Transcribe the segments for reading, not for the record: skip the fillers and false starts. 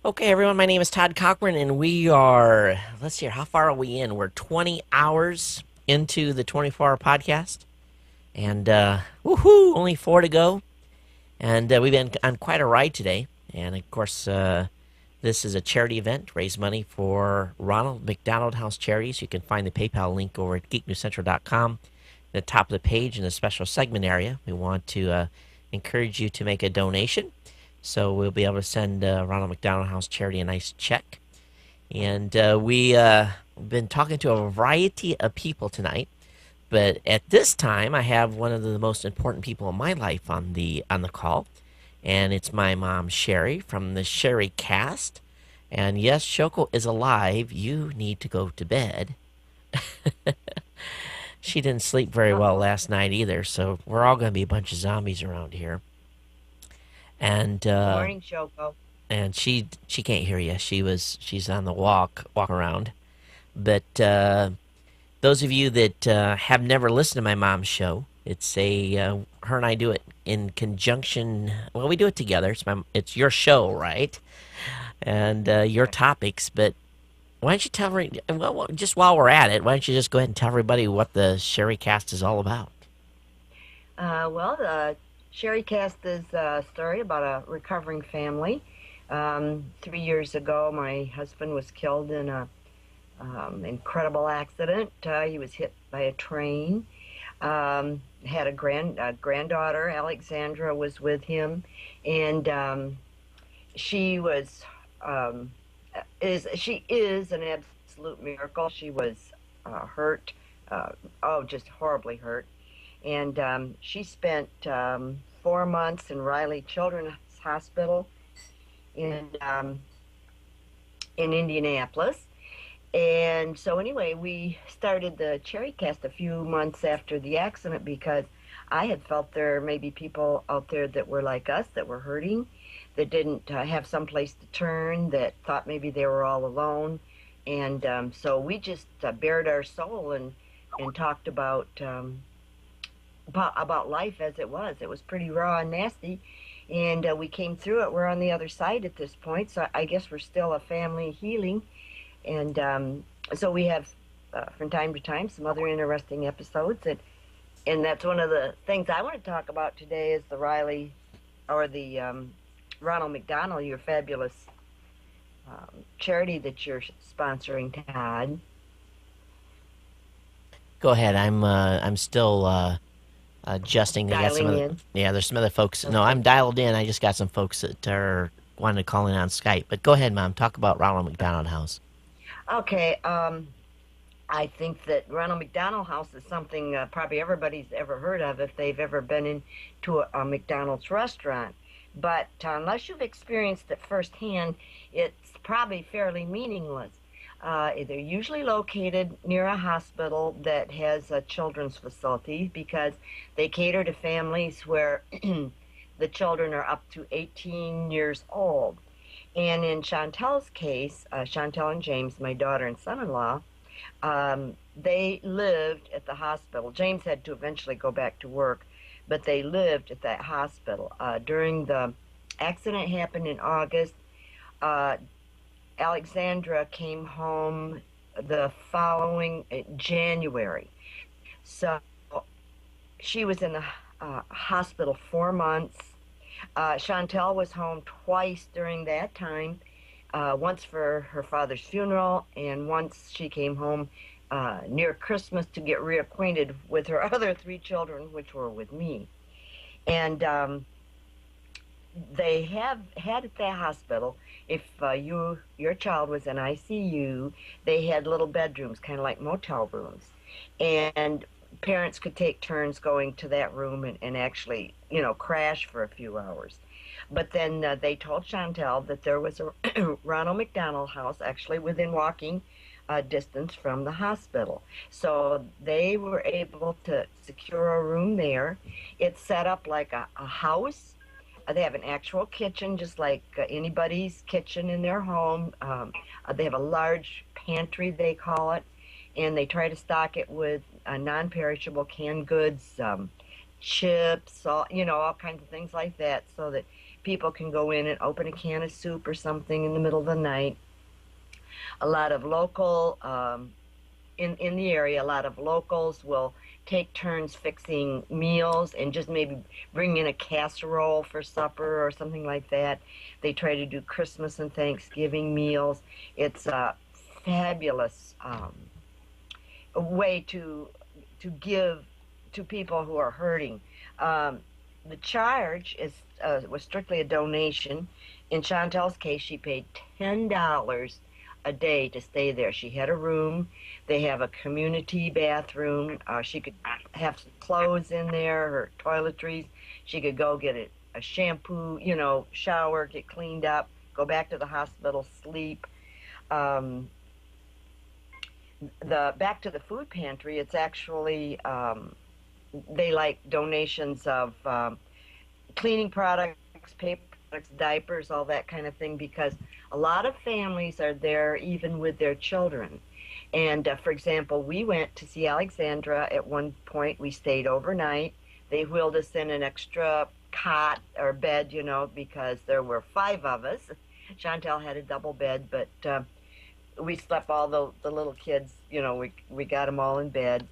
Okay, everyone, my name is Todd Cochran, and we are, let's see, how far are we in? We're 20 hours into the 24-hour podcast, and woohoo, only four to go. And we've been on quite a ride today. And of course, this is a charity event, raise money for Ronald McDonald House Charities. You can find the PayPal link over at geeknewscentral.com. At the top of the page in the special segment area, we want to encourage you to make a donation. So we'll be able to send Ronald McDonald House Charity a nice check. And we've been talking to a variety of people tonight. But at this time, I have one of the most important people in my life on the call, and it's my mom, Cherie, from the Cherie cast. And yes, Shoko is alive. You need to go to bed. She didn't sleep very well Uh-oh. last night either, so we're all going to be a bunch of zombies around here. And Good uh, morning, Shoko. and she can't hear you. She's on the walk around. But those of you that have never listened to my mom's show, it's a her and I do it in conjunction. Well, we do it together. It's your show, right? And your Okay. topics. But why don't you tell her? Well, just while we're at it, why don't you just go ahead and tell everybody what the Sherry Cast is all about? The Sherry Cast is a story about a recovering family. 3 years ago, my husband was killed in a incredible accident. He was hit by a train. Had a granddaughter, Alexandra, was with him, and she was um, she is an absolute miracle. She was hurt, just horribly hurt. And she spent 4 months in Riley Children's Hospital in in Indianapolis. And so anyway, we started the Cherry Cast a few months after the accident because I had felt there may be people out there that were like us, that were hurting, that didn't have some place to turn, that thought maybe they were all alone. And so we just bared our soul and talked about life as it was. It was pretty raw and nasty, and we came through it. We're on the other side at this point, so I guess we're still a family healing. And so we have, from time to time, some other interesting episodes, and that's one of the things I want to talk about today is the Riley or the Ronald McDonald, your fabulous charity that you're sponsoring, Todd. Go ahead. I'm still adjusting. I got some Dialing other. in. Yeah, there's some other folks. No, Okay. I'm dialed in. I just got some folks that are wanting to call in on Skype. But go ahead, Mom. Talk about Ronald McDonald House. Okay. I think that Ronald McDonald House is something probably everybody's ever heard of if they've ever been into a McDonald's restaurant. But unless you've experienced it firsthand, it's probably fairly meaningless. They're usually located near a hospital that has a children's facility because they cater to families where the children are up to 18 years old. And in Chantel's case, Chantel and James, my daughter and son-in-law, they lived at the hospital. James had to eventually go back to work, but they lived at that hospital. During the accident happened in August, uh, Alexandra came home the following January. So she was in the hospital 4 months. Chantel was home twice during that time, once for her father's funeral, and once she came home near Christmas to get reacquainted with her other three children, which were with me. And they have had at that hospital, if your child was in ICU, they had little bedrooms, kind of like motel rooms, and parents could take turns going to that room and actually, crash for a few hours. But then they told Chantel that there was a Ronald McDonald House actually within walking distance from the hospital. So they were able to secure a room there. It's set up like a house. They have an actual kitchen, just like anybody's kitchen in their home. They have a large pantry, they call it, and they try to stock it with non-perishable canned goods, chips, all kinds of things like that, so that people can go in and open a can of soup or something in the middle of the night. A lot of local in the area, a lot of locals will take turns fixing meals and just maybe bring in a casserole for supper or something like that. They try to do Christmas and Thanksgiving meals. It's a fabulous way to give to people who are hurting. Um, the charge is was strictly a donation. In Chantel's case, she paid $10 a day to stay there. She had a room. They have a community bathroom. She could have some clothes in there, her toiletries. She could go get a shampoo, shower, get cleaned up, go back to the hospital, sleep. Um, the back to the food pantry, it's actually they like donations of cleaning products, paper products, diapers, all that kind of thing, because a lot of families are there even with their children. And for example, we went to see Alexandra at one point. We stayed overnight. They wheeled us in an extra cot or bed, because there were five of us. Chantel had a double bed, but we slept all the little kids, we got them all in bed.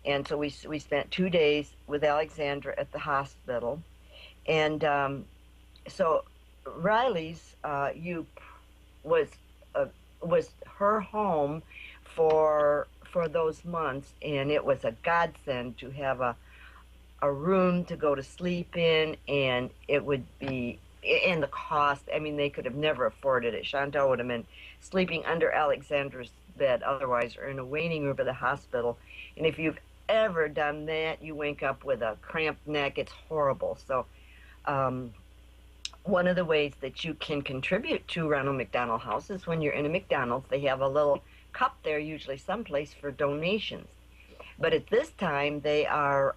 And so we spent 2 days with Alexandra at the hospital. And so Riley's you was was her home for those months, and it was a godsend to have a room to go to sleep in, and it would be, and the cost, I mean, they could have never afforded it. Chantal would have been sleeping under Alexandra's bed otherwise, or in a waiting room at the hospital. And if you've ever done that, you wake up with a cramped neck. It's horrible. So one of the ways that you can contribute to Ronald McDonald House is when you're in a McDonald's, they have a little cup there, usually someplace, for donations. But at this time, they are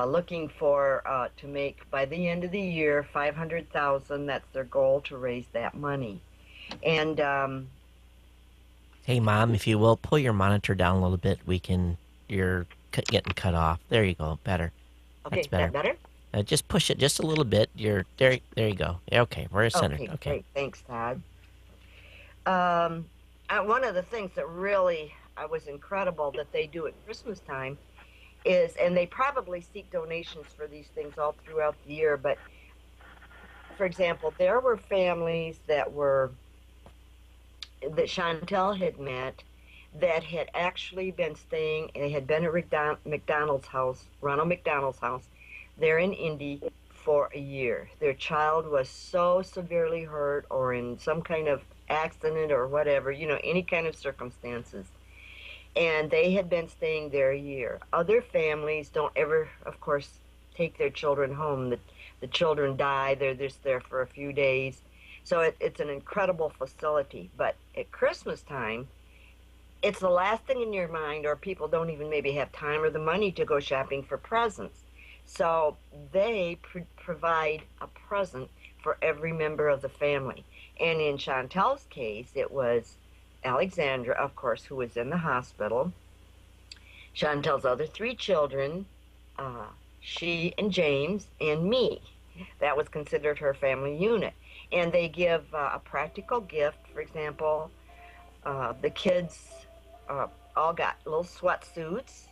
looking for to make, by the end of the year, 500,000. That's their goal, to raise that money. And Hey, Mom, if you will, pull your monitor down a little bit. You're getting cut off. There you go. Better. okay, That's is better. that better? Just push it just a little bit. You're there. There you go. Okay, we're centered. Okay, Okay. great. Thanks, Todd. One of the things that really was incredible that they do at Christmas time is, and they probably seek donations for these things all throughout the year, but for example, there were families that Chantel had met that had actually been staying, they had been at McDonald's house, Ronald McDonald's house, there in Indy for a year. Their child was so severely hurt or in some kind of accident or whatever, any kind of circumstances. And they had been staying there a year. Other families don't ever, of course, take their children home. The children die. They're just there for a few days. So it's an incredible facility. But at Christmas time, it's the last thing in your mind, or people don't even maybe have time or the money to go shopping for presents. So they provide a present for every member of the family. And in Chantel's case, it was Alexandra, of course, who was in the hospital. Chantel's other three children, she and James and me. That was considered her family unit. And they give a practical gift. For example, the kids all got little sweatsuits,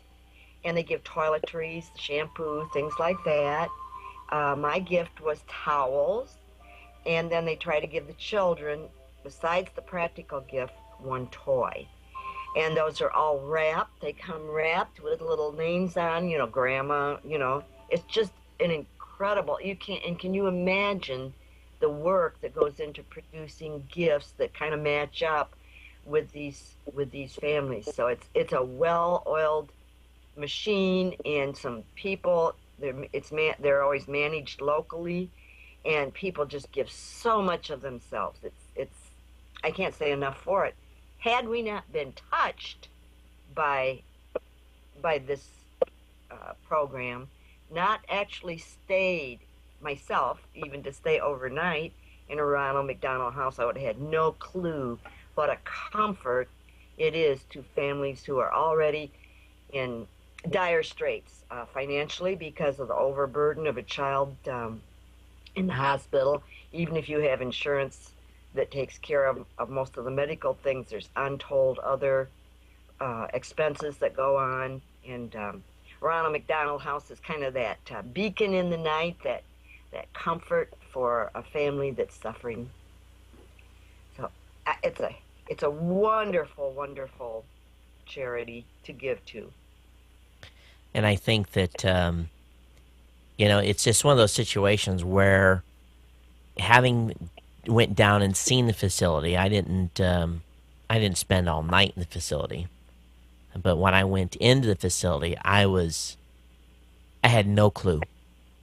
and they give toiletries, shampoo, things like that. My gift was towels, and then they try to give the children, besides the practical gift, one toy. And those are all wrapped. They come wrapped with little names on, grandma, It's just an incredible, can you imagine the work that goes into producing gifts that kind of match up with these families? So it's a well-oiled machine, and some people, they're always managed locally, and people just give so much of themselves. It's I can't say enough for it. Had we not been touched by this program, not actually stayed myself, even to stay overnight in a Ronald McDonald house, I would have had no clue what a comfort it is to families who are already in dire straits financially because of the overburden of a child in the hospital. Even if you have insurance that takes care of most of the medical things, there's untold other expenses that go on. And Ronald McDonald House is kind of that beacon in the night, that comfort for a family that's suffering. So it's a wonderful, wonderful charity to give to. And I think that it's just one of those situations where having went down and seen the facility, I didn't spend all night in the facility, but when I went into the facility, I had no clue,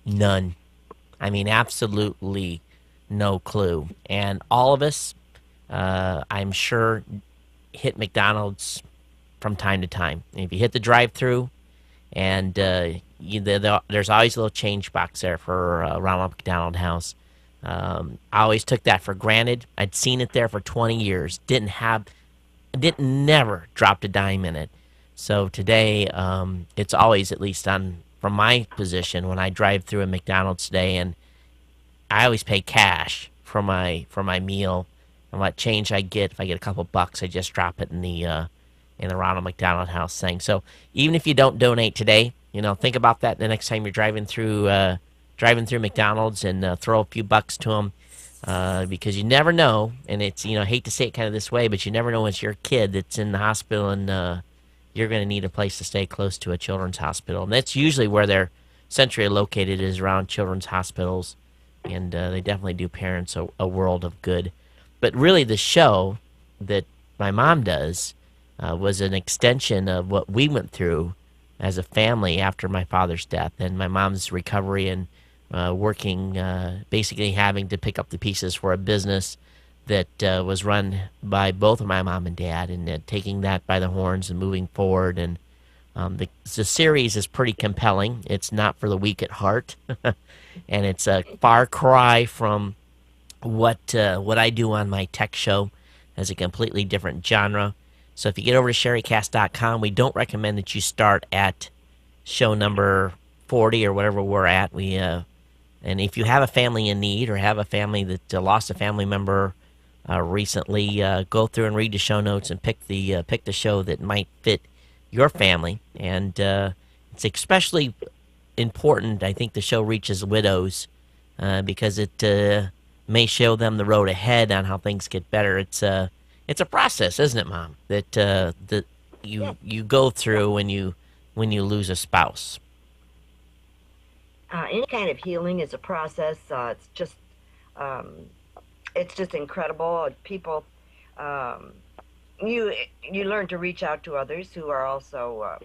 none. I mean, absolutely no clue. And all of us, I'm sure, hit McDonald's from time to time. If you hit the drive-through, and there's always a little change box there for Ronald McDonald House. I always took that for granted. I'd seen it there for 20 years. Didn't never dropped a dime in it. So today, it's always, at least on from my position, when I drive through a McDonald's today, and I always pay cash for my meal, and what change I get, if I get a couple bucks, I just drop it in the Ronald McDonald House thing. So even if you don't donate today, think about that the next time you're driving through McDonald's, and throw a few bucks to them, because you never know. And it's, I hate to say it kind of this way, but you never know when it's your kid that's in the hospital, and you're going to need a place to stay close to a children's hospital. And that's usually where they're centrally located, is around children's hospitals. And they definitely do parents a world of good. But really, the show that my mom does was an extension of what we went through as a family after my father's death and my mom's recovery, and working, basically having to pick up the pieces for a business that was run by both of my mom and dad, and taking that by the horns and moving forward. And the series is pretty compelling. It's not for the weak at heart, and it's a far cry from what I do on my tech show, as a completely different genre. So if you get over to sherrycast.com, we don't recommend that you start at show number 40 or whatever we're at. And if you have a family in need, or have a family that lost a family member recently, go through and read the show notes and pick the show that might fit your family. And it's especially important, I think, the show reaches widows, because it may show them the road ahead on how things get better. It's a process, isn't it, Mom? That Yeah. you go through when you lose a spouse. Any kind of healing is a process. Um, it's just incredible. People, um, you learn to reach out to others who are also.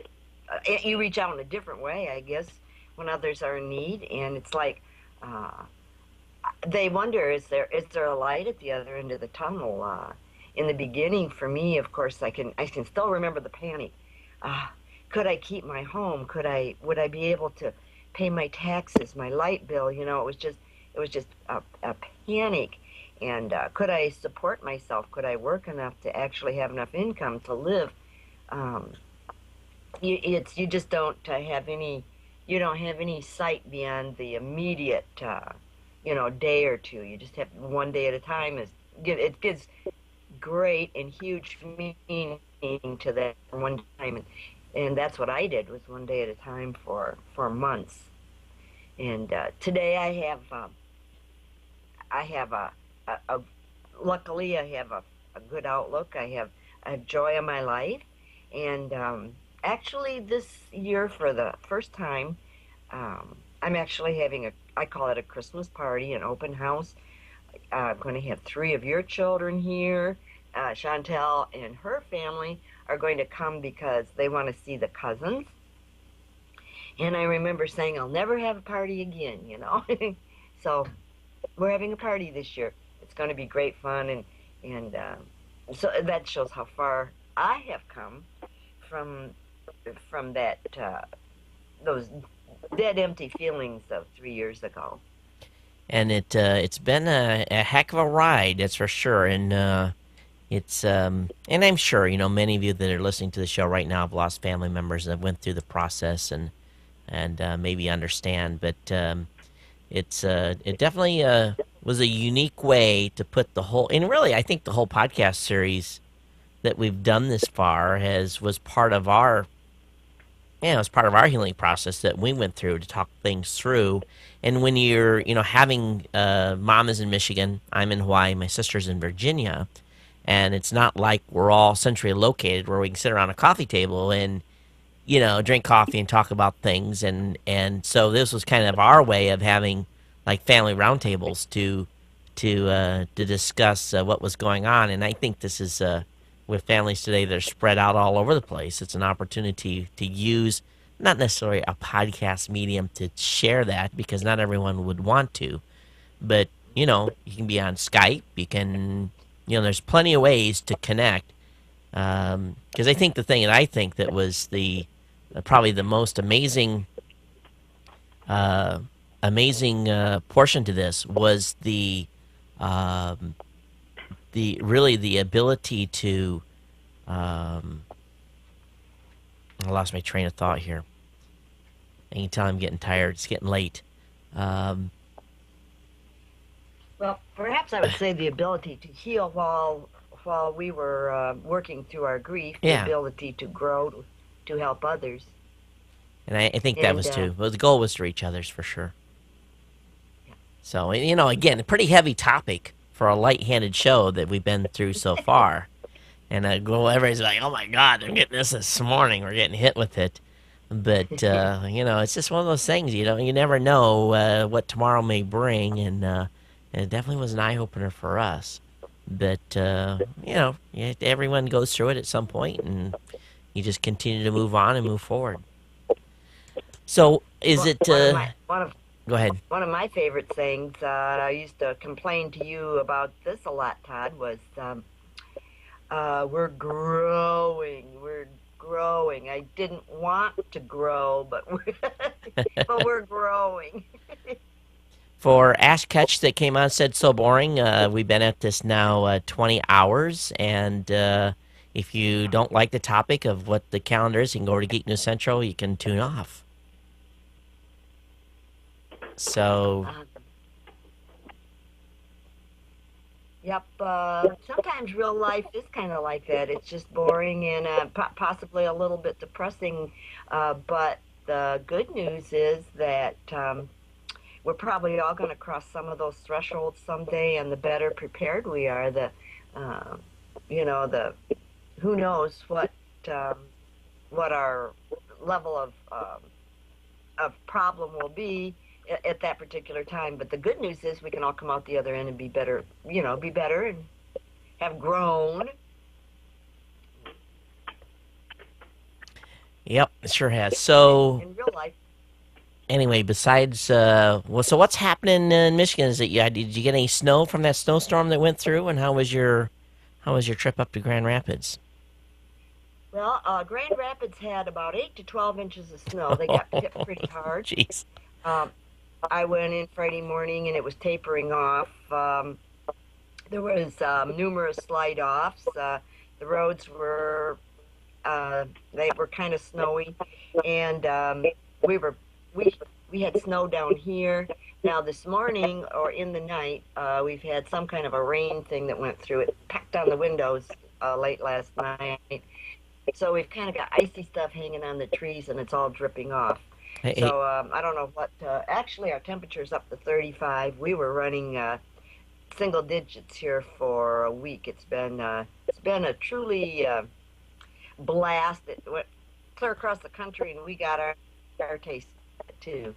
You reach out in a different way, I guess, when others are in need, and it's like uh, they wonder, is there a light at the other end of the tunnel? In the beginning, for me, of course, I can still remember the panic. Uh, could I keep my home? Would I be able to pay my taxes, my light bill? It was just a panic. And could I support myself? Could I work enough to actually have enough income to live? Um, you just don't have any. You don't have any sight beyond the immediate, day or two. You just have one day at a time. It gives great and huge meaning to that one time, and that's what I did, was one day at a time for months. And today I have a luckily I have a good outlook. I have joy in my life, and actually this year, for the first time, I'm actually having I call it a Christmas party, an open house. I'm going to have three of your children here. Chantel and her family are going to come because they want to see the cousins. And I remember saying, I'll never have a party again. So we're having a party this year. It's going to be great fun, and so that shows how far I have come from that those dead empty feelings of 3 years ago. And it's been a heck of a ride, that's for sure. And and I'm sure many of you that are listening to the show right now have lost family members that went through the process, and maybe understand. But It definitely was a unique way to put the whole, and really, I think the whole podcast series that we've done this far has was part of our it was part of our healing process that we went through to talk things through. And when you're, having mom is in Michigan, I'm in Hawaii, my sister's in Virginia, and it's not like we're all centrally located where we can sit around a coffee table and drink coffee and talk about things. And so this was kind of our way of having like family roundtables to discuss what was going on. And I think this is with families today that are spread out all over the place. It's an opportunity to use not necessarily a podcast medium to share that because not everyone would want to, but you can be on Skype. You can, there's plenty of ways to connect. Because I think the thing that I think that was the probably the most uh, amazing portion to this was um, the really the ability to um, I lost my train of thought here. I can tell I'm getting tired. It's getting late. Um, Well, perhaps I would say the ability to heal while we were working through our grief, the yeah, ability to grow, to help others, and I think that and was too. Well, the goal was to reach others for sure. So again, a pretty heavy topic for a light-handed show that we've been through so far. And everybody's like, "Oh my God, they're getting this morning. We're getting hit with it." But it's just one of those things. You never know what tomorrow may bring, and it definitely was an eye opener for us. But everyone goes through it at some point, and you just continue to move on and move forward. So, is well, it? Go ahead. one of my favorite things I used to complain to you about this a lot, Todd, was we're growing. We're growing. I didn't want to grow, but but we're growing. For Ash Ketch that came on said so boring. We've been at this now 20 hours, and if you don't like the topic of what the calendar is, you can go over to Geek News Central. You can tune off. So, Uh, yep. Sometimes real life is kind of like that. It's just boring and possibly a little bit depressing. But the good news is that we're probably all going to cross some of those thresholds someday, and the better prepared we are, uh, the who knows um, what our level of problem will be at that particular time. But the good news is we can all come out the other end and be better, be better and have grown. yep, it sure has. And So, in real life, anyway, besides, so what's happening in Michigan? Is it did you get any snow from that snowstorm that went through, and how was your trip up to Grand Rapids? well, Grand Rapids had about 8 to 12 inches of snow. They got hit pretty hard. Jeez. Um, I went in Friday morning and it was tapering off. There was numerous slide offs. The roads were they were kind of snowy, and we were we we had snow down here. Now this morning or in the night, we've had some kind of a rain thing that went through. It packed on the windows late last night, so we've kind of got icy stuff hanging on the trees, and it's all dripping off. Hey, hey, So I don't know what. Actually, our temperature's up to 35. We were running single digits here for a week. It's been a truly blast. It went clear across the country, and we got our taste too.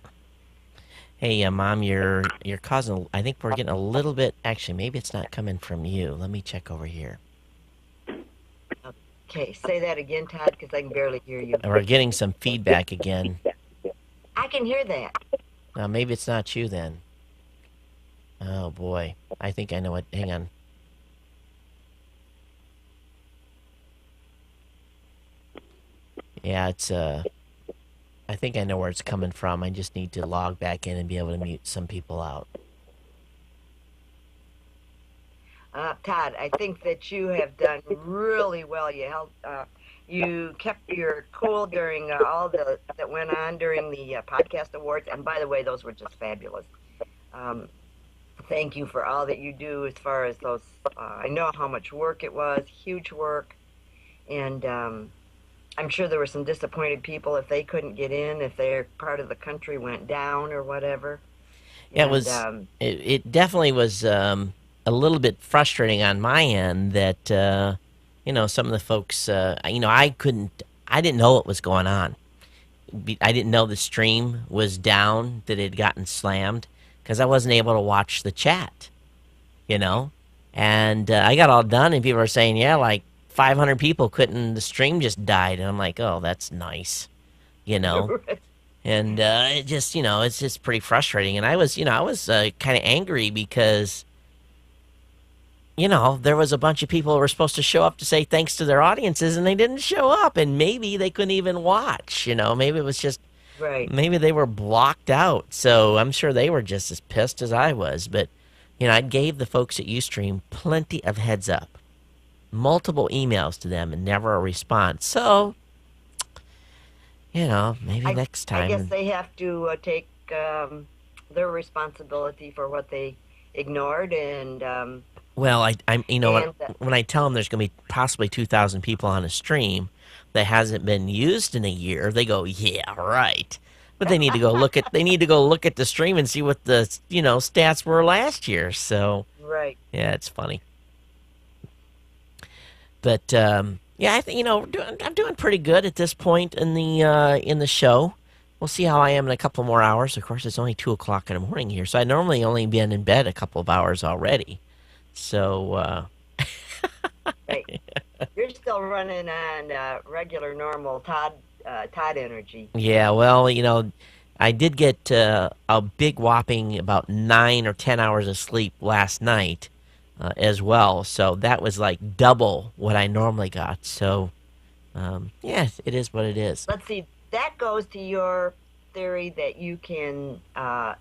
hey, Mom, you're causing. I think we're getting a little bit. Actually, maybe it's not coming from you. Let me check over here. Okay, say that again, Todd, because I can barely hear you. And we're getting some feedback again. I can hear that. Maybe it's not you then. Oh boy, I think I know what. Hang on. Yeah, it's I think I know where it's coming from. I just need to log back in and be able to mute some people out. Todd, I think that you have done really well. You kept your cool during all that went on during the podcast awards, and by the way, those were just fabulous. Um, Thank you for all that you do as far as those. I know how much work it was, huge work, and I'm sure there were some disappointed people if they couldn't get in, if their part of the country went down or whatever. Yeah, it And was. It definitely was a little bit frustrating on my end that some of the folks. I couldn't. I didn't know what was going on. I didn't know the stream was down, that it had gotten slammed, because I wasn't able to watch the chat. You know, and I got all done, and people were saying, "Yeah, like 500 people couldn't. The stream just died," and I'm like, "Oh, that's nice." You know, and it just it's just pretty frustrating. And I was kind of angry because there was a bunch of people who were supposed to show up to say thanks to their audiences, and they didn't show up, and maybe they couldn't even watch. Maybe it was just right. maybe they were blocked out. So I'm sure they were just as pissed as I was. But I gave the folks at Ustream plenty of heads up, multiple emails to them, and never a response. So maybe next I guess time. they have to take their responsibility for what they ignored, Well, I'm and when I tell them there's going to be possibly 2,000 people on a stream that hasn't been used in a year, they go, "Yeah, right." But they need to go look at the stream and see what the stats were last year. So right. yeah, it's funny. But yeah, I think I'm doing pretty good at this point in the show. We'll see how I am in a couple more hours. Of course, it's only 2 o'clock in the morning here, so I normally only been in bed a couple of hours already. So Right. You're still running on regular, normal Todd energy. yeah, well, I did get a big whopping about 9 or 10 hours of sleep last night as well. So that was like double what I normally got. So yeah, it is what it is. Let's see. That goes to your theory that you can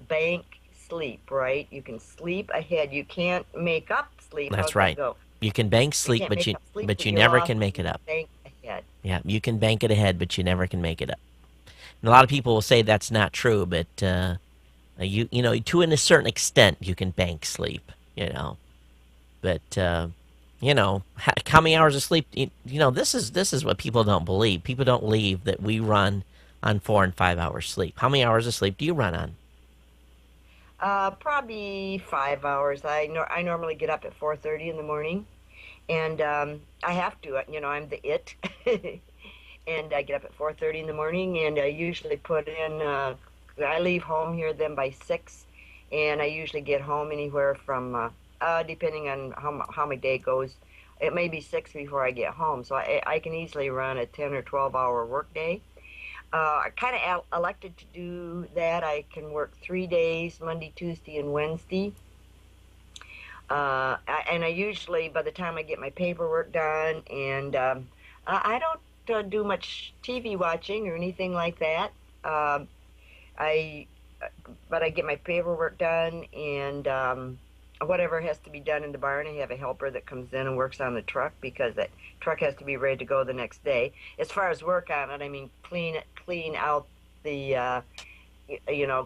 bank sleep, right? You can sleep ahead. You can't make up sleep. That's How's that right. go? You can bank You sleep, can't make up sleep but that you you never lost. can make it You up. bank ahead. Yeah, you can bank it ahead, but you never can make it up. And a lot of people will say that's not true, but to a certain extent you can bank sleep. But how many hours of sleep? This is what people don't believe. People don't believe that we run on 4 and 5 hours sleep. How many hours of sleep do you run on? Probably 5 hours. I normally get up at 4:30 in the morning, and I have to. I'm the it, and I get up at 4:30 in the morning, and I usually put in. I leave home here then by 6, and I usually get home anywhere from depending on how my day goes. It may be 6 before I get home, so I can easily run a 10 or 12 hour workday. I kind of elected to do that. I can work 3 days, Monday, Tuesday, and Wednesday. And I usually, by the time I get my paperwork done, and I don't do much TV watching or anything like that. Um, I, but I get my paperwork done, and whatever has to be done in the barn, I have a helper that comes in and works on the truck because that truck has to be ready to go the next day. As far as work on it, I mean clean out the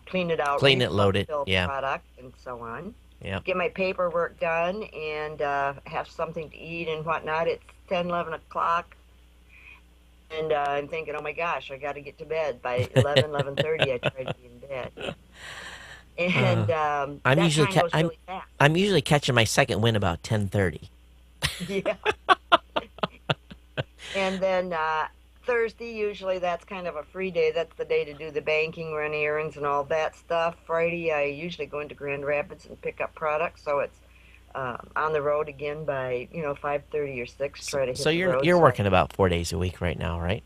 clean it out, Clean it, load it. refill Yeah, product, and so on. yeah. Get my paperwork done and have something to eat and whatnot. It's 10, 11 o'clock, and I'm thinking, oh my gosh, I got to get to bed by 11, 11:30. I try to be in bed, Uh, and I'm that usually time ca- goes really fast. I'm usually catching my second wind about 10:30. Yeah. And then Thursday, usually that's kind of a free day. That's the day to do the banking, run errands, and all that stuff. Friday, I usually go into Grand Rapids and pick up products, so it's on the road again by 5:30 or 6. So, Try to so hit the you're road. you're So I, working about 4 days a week right now, right?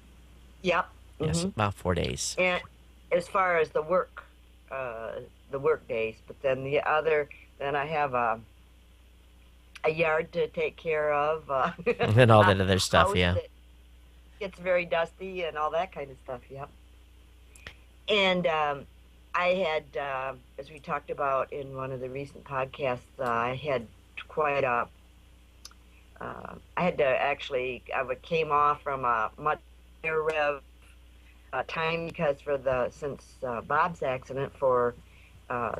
yep. Yes, Hmm. about 4 days. And as far as the work days, but then then I have a yard to take care of, And all a that other stuff. house Yeah. that gets very dusty and all that kind of stuff. Yep. And I had, as we talked about in one of the recent podcasts, I had quite a, I had to actually, came off from a much higher rev time because since Bob's accident for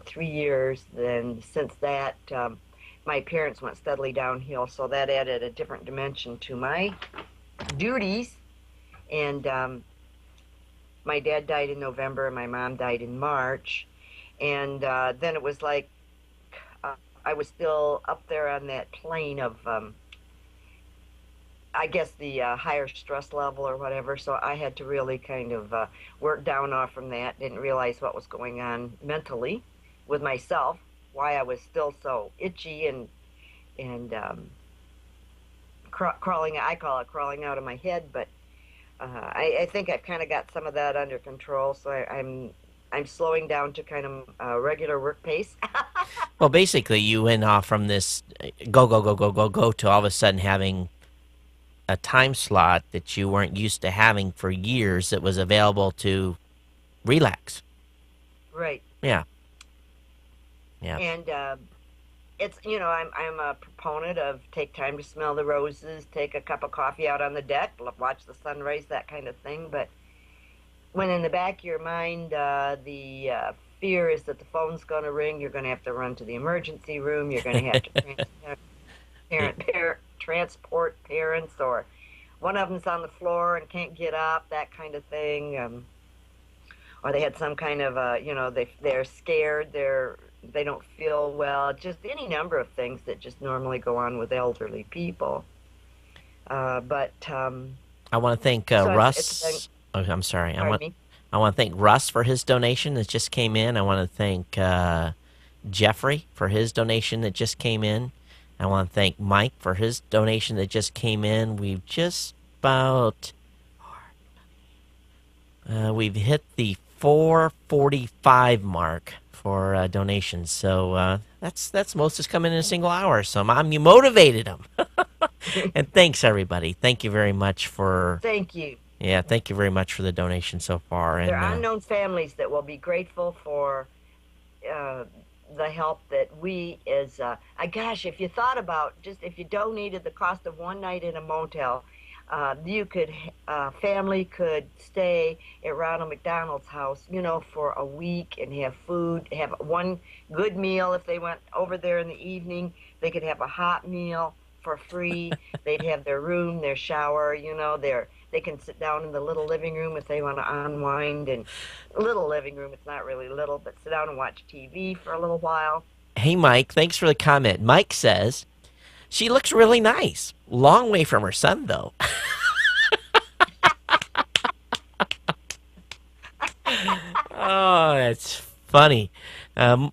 3 years. Then since that, my parents went steadily downhill, so that added a different dimension to my duties. And my dad died in November, and my mom died in March. And then it was like uh, I was still up there on that plane of, I guess, the higher stress level or whatever. So I had to really kind of work down off from that. Didn't realize what was going on mentally with myself, why I was still so itchy and crawling. I call it crawling out of my head, but I think I've kind of got some of that under control. So I'm slowing down to kind of regular work pace. Well, basically, you went off from this go, go, go, go, go, go to all of a sudden having a time slot that you weren't used to having for years that was available to relax. Right. Yeah. Yeah. And it's, I'm a proponent of take time to smell the roses, take a cup of coffee out on the deck, watch the sunrise, that kind of thing. But when in the back of your mind, the fear is that the phone's going to ring, you're going to have to run to the emergency room, you're going to have to transport parents, or one of them's on the floor and can't get up, that kind of thing. Or they had some kind of, they're scared, they don't feel well, just any number of things that just normally go on with elderly people. But I want to thank so Russ. Oh, I'm sorry. I want to thank Russ for his donation that just came in. I want to thank Jeffrey for his donation that just came in. I want to thank Mike for his donation that just came in. We've just about we've hit the 445 mark for donations. So that's most has come in a single hour. So Mom, you motivated them. And thanks everybody. Thank you very much for. Thank you. Yeah, thank you very much for the donation so far. And there are unknown families that will be grateful for the help that we as gosh, if you thought about just if you donated the cost of one night in a motel, you could family could stay at Ronald McDonald's house, for a week and have food, have one good meal. If they went over there in the evening, they could have a hot meal for free. They'd have their room, their shower, they can sit down in the little living room if they want to unwind. And little living room, it's not really little, but sit down and watch TV for a little while. Hey, Mike, thanks for the comment. Mike says, she looks really nice. Long way from her son, though. Oh, that's funny.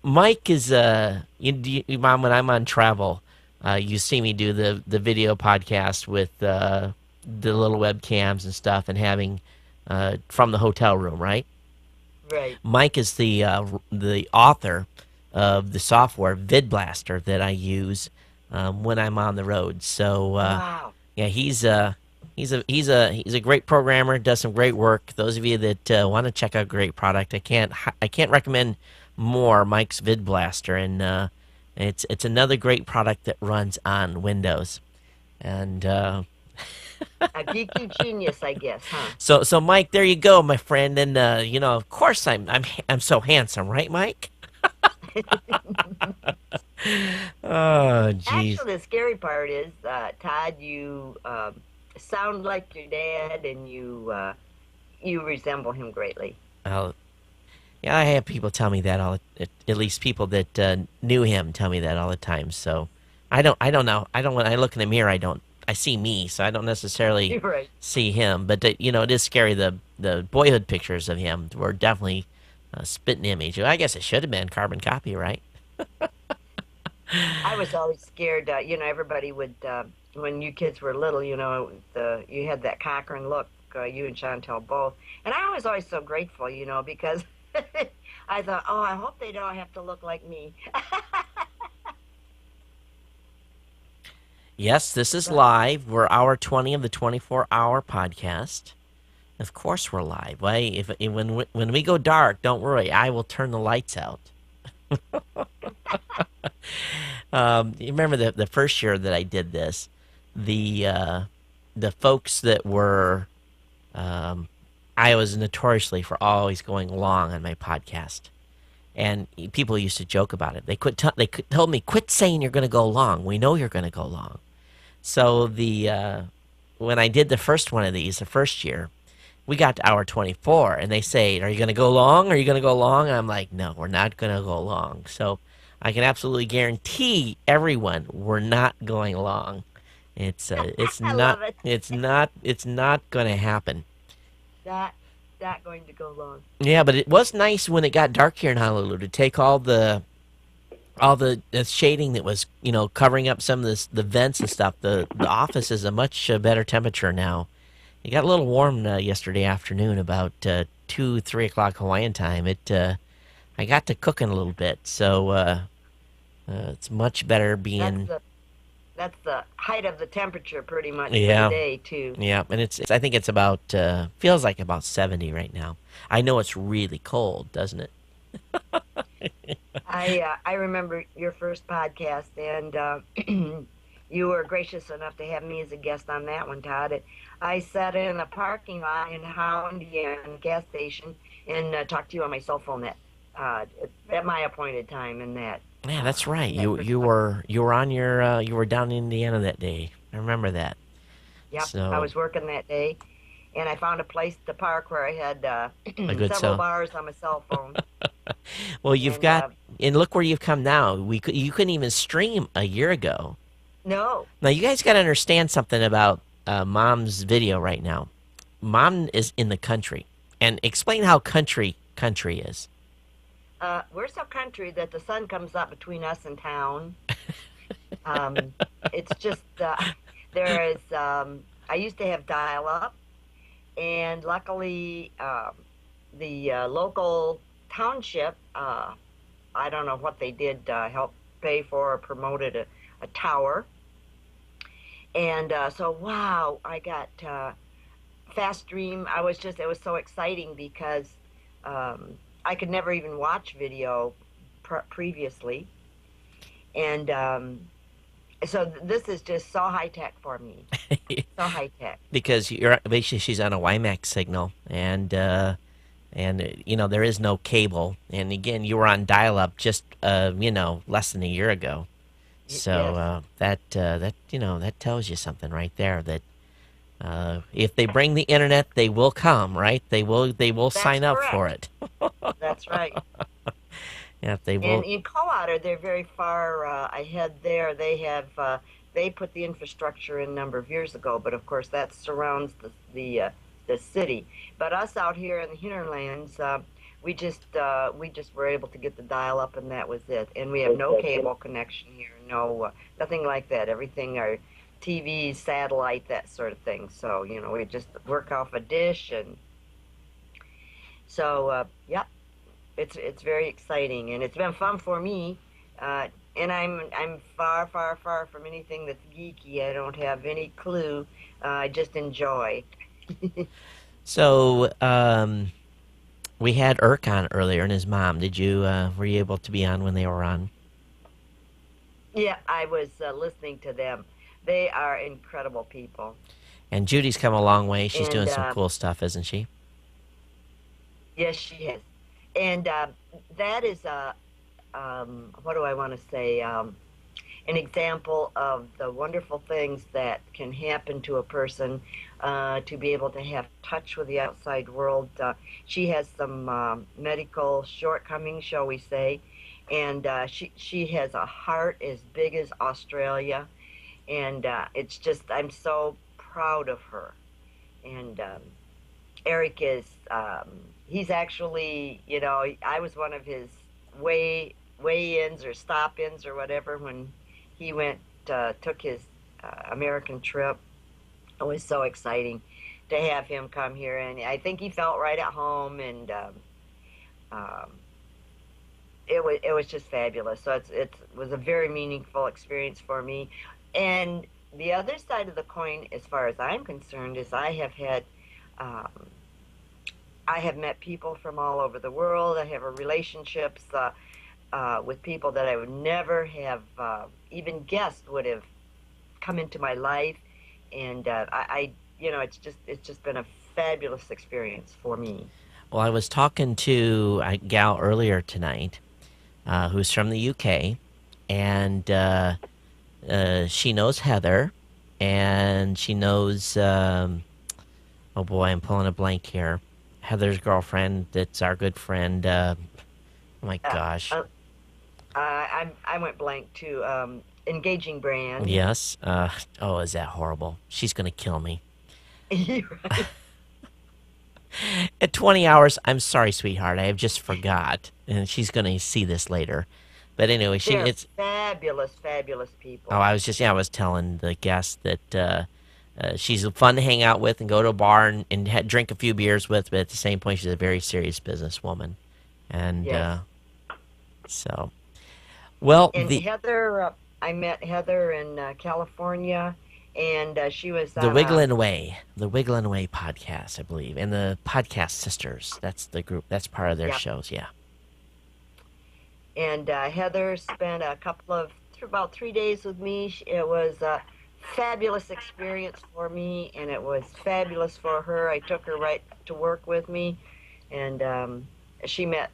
Mike is, Mom, when I'm on travel, you see me do the video podcast with the little webcams and stuff and having from the hotel room, right? Right. Mike is the author of the software VidBlaster that I use when I'm on the road. So wow. Yeah, he's a great programmer, does some great work. Those of you that want to check out a great product, I can't recommend more Mike's VidBlaster, and it's another great product that runs on Windows. And a geeky genius, I guess, huh? So Mike, there you go, my friend. And of course I'm so handsome, right, Mike? Oh, geez. Actually, the scary part is, Todd, you sound like your dad, and you resemble him greatly. Yeah, I have people tell me that at least people that knew him tell me that all the time. So I don't know. When I look in the mirror, I see me, so I don't necessarily right. see him. But it is scary. The boyhood pictures of him were definitely a spitting image. I guess it should have been carbon copy, right? I was always scared. Everybody would when you kids were little. You had that Cochrane look. You and Chantel both, and I was always so grateful. Because I thought, oh, I hope they don't have to look like me. Yes, this is live. We're hour 20 of the 24-hour podcast. Of course we're live. When we go dark, don't worry. I will turn the lights out. You remember the first year that I did this, the folks that were, I was notoriously for always going long on my podcast. And people used to joke about it. Told me, quit saying you're going to go long. We know you're going to go long. So when I did the first one of these, the first year, we got to hour 24, and they say, "Are you going to go long? Are you going to go long?" And I'm like, "No, we're not going to go long." So I can absolutely guarantee everyone we're not going long. It's I not love it. it's not going to happen. Not not going to go long. Yeah, but it was nice when it got dark here in Honolulu to take all the shading that was covering up some of the vents and stuff. The office is a much better temperature now. It got a little warm yesterday afternoon, about 2-3 o'clock Hawaiian time. I got to cooking a little bit, so it's much better That's being. the that's the height of the temperature pretty much for the Yeah, day too. yeah, and I think it's about feels like about 70 right now. I know it's really cold, doesn't it? I remember your first podcast, and you were gracious enough to have me as a guest on that one, Todd. I sat in a parking lot in Howell, Indiana, gas station, and talked to you on my cell phone uh, at my appointed time Yeah, that's right. in that You first you podcast. were you were on your you were down in Indiana that day. I remember that. Yep, I So was working that day, and I found a place to park where I had a good several sell. bars on my cell phone, Well, you've and got and look where you've come now. You couldn't even stream a year ago. no, Now you guys got to understand something about Mom's video right now. Mom is in the country, and explain how country is. we're so country that the sun comes up between us and town. Um, it's just there is. I used to have dial up, and luckily the local township. I don't know what they did. Help pay for or promoted a tower, and so wow, I got fast stream. It was so exciting because I could never even watch video previously, and this is just so high tech for me. So high tech. Because you're basically she's on a WiMAX signal, and there is no cable. And again, you were on dial-up just less than a year ago. So Yes, that tells you something right there. That if they bring the internet, they will come, right? They will that's sign up for correct. it. That's right. Yeah, they And will. in Coldwater, they're very far ahead there. They put the infrastructure in a number of years ago, but of course that surrounds the city. But us out here in the hinterlands, we just were able to get the dial up, and that was it. And we have no cable connection here, no nothing like that. Everything our TV, satellite, that sort of thing. So we just work off a dish, and so yeah, it's very exciting, and it's been fun for me. And I'm far, far, far from anything that's geeky. I don't have any clue. I just enjoy. So we had Irk on earlier and his mom. Were you able to be on when they were on? Yeah, I was listening to them. They are incredible people, And Judy's come a long way. She's doing and some cool stuff, isn't she? yes, she has. And that is a what do I want to say? An example of the wonderful things that can happen to a person to be able to have touch with the outside world. She has some medical shortcomings, shall we say, and she has a heart as big as Australia, and it's just I'm so proud of her. And Eric is he's actually I was one of his weigh-ins or stop-ins or whatever when he went took his American trip. It was so exciting to have him come here, and I think he felt right at home, and um, it was just fabulous. So it was a very meaningful experience for me. And the other side of the coin, as far as I'm concerned, is um, I have met people from all over the world. I have relationships with people that I would never have even guessed would have come into my life, and it's just been a fabulous experience for me. Well, I was talking to a gal earlier tonight, who's from the UK, and she knows Heather, and she knows. Oh boy, I'm pulling a blank here. Heather's girlfriend. That's our good friend. Oh my Uh, gosh. uh, I went blank too. Engaging brand. Yes. Oh, is that horrible? She's gonna kill me. You're right. At 20 hours, I'm sorry, sweetheart. I have just forgot, and she's gonna see this later. But anyway, They're it's. fabulous, fabulous Oh, people. I was telling the guest that she's fun to hang out with and go to a bar and drink a few beers with, but at the same point, she's a very serious businesswoman, and Yes. so well And Heather, I met Heather in California, and she was the on a The Wigglin' Way podcast, I believe, and the Podcast Sisters. That's the group. That's part of their yeah. shows. Yeah. And Heather spent about 3 days with me. It was a fabulous experience for me, and it was fabulous for her. I took her right to work with me, and she met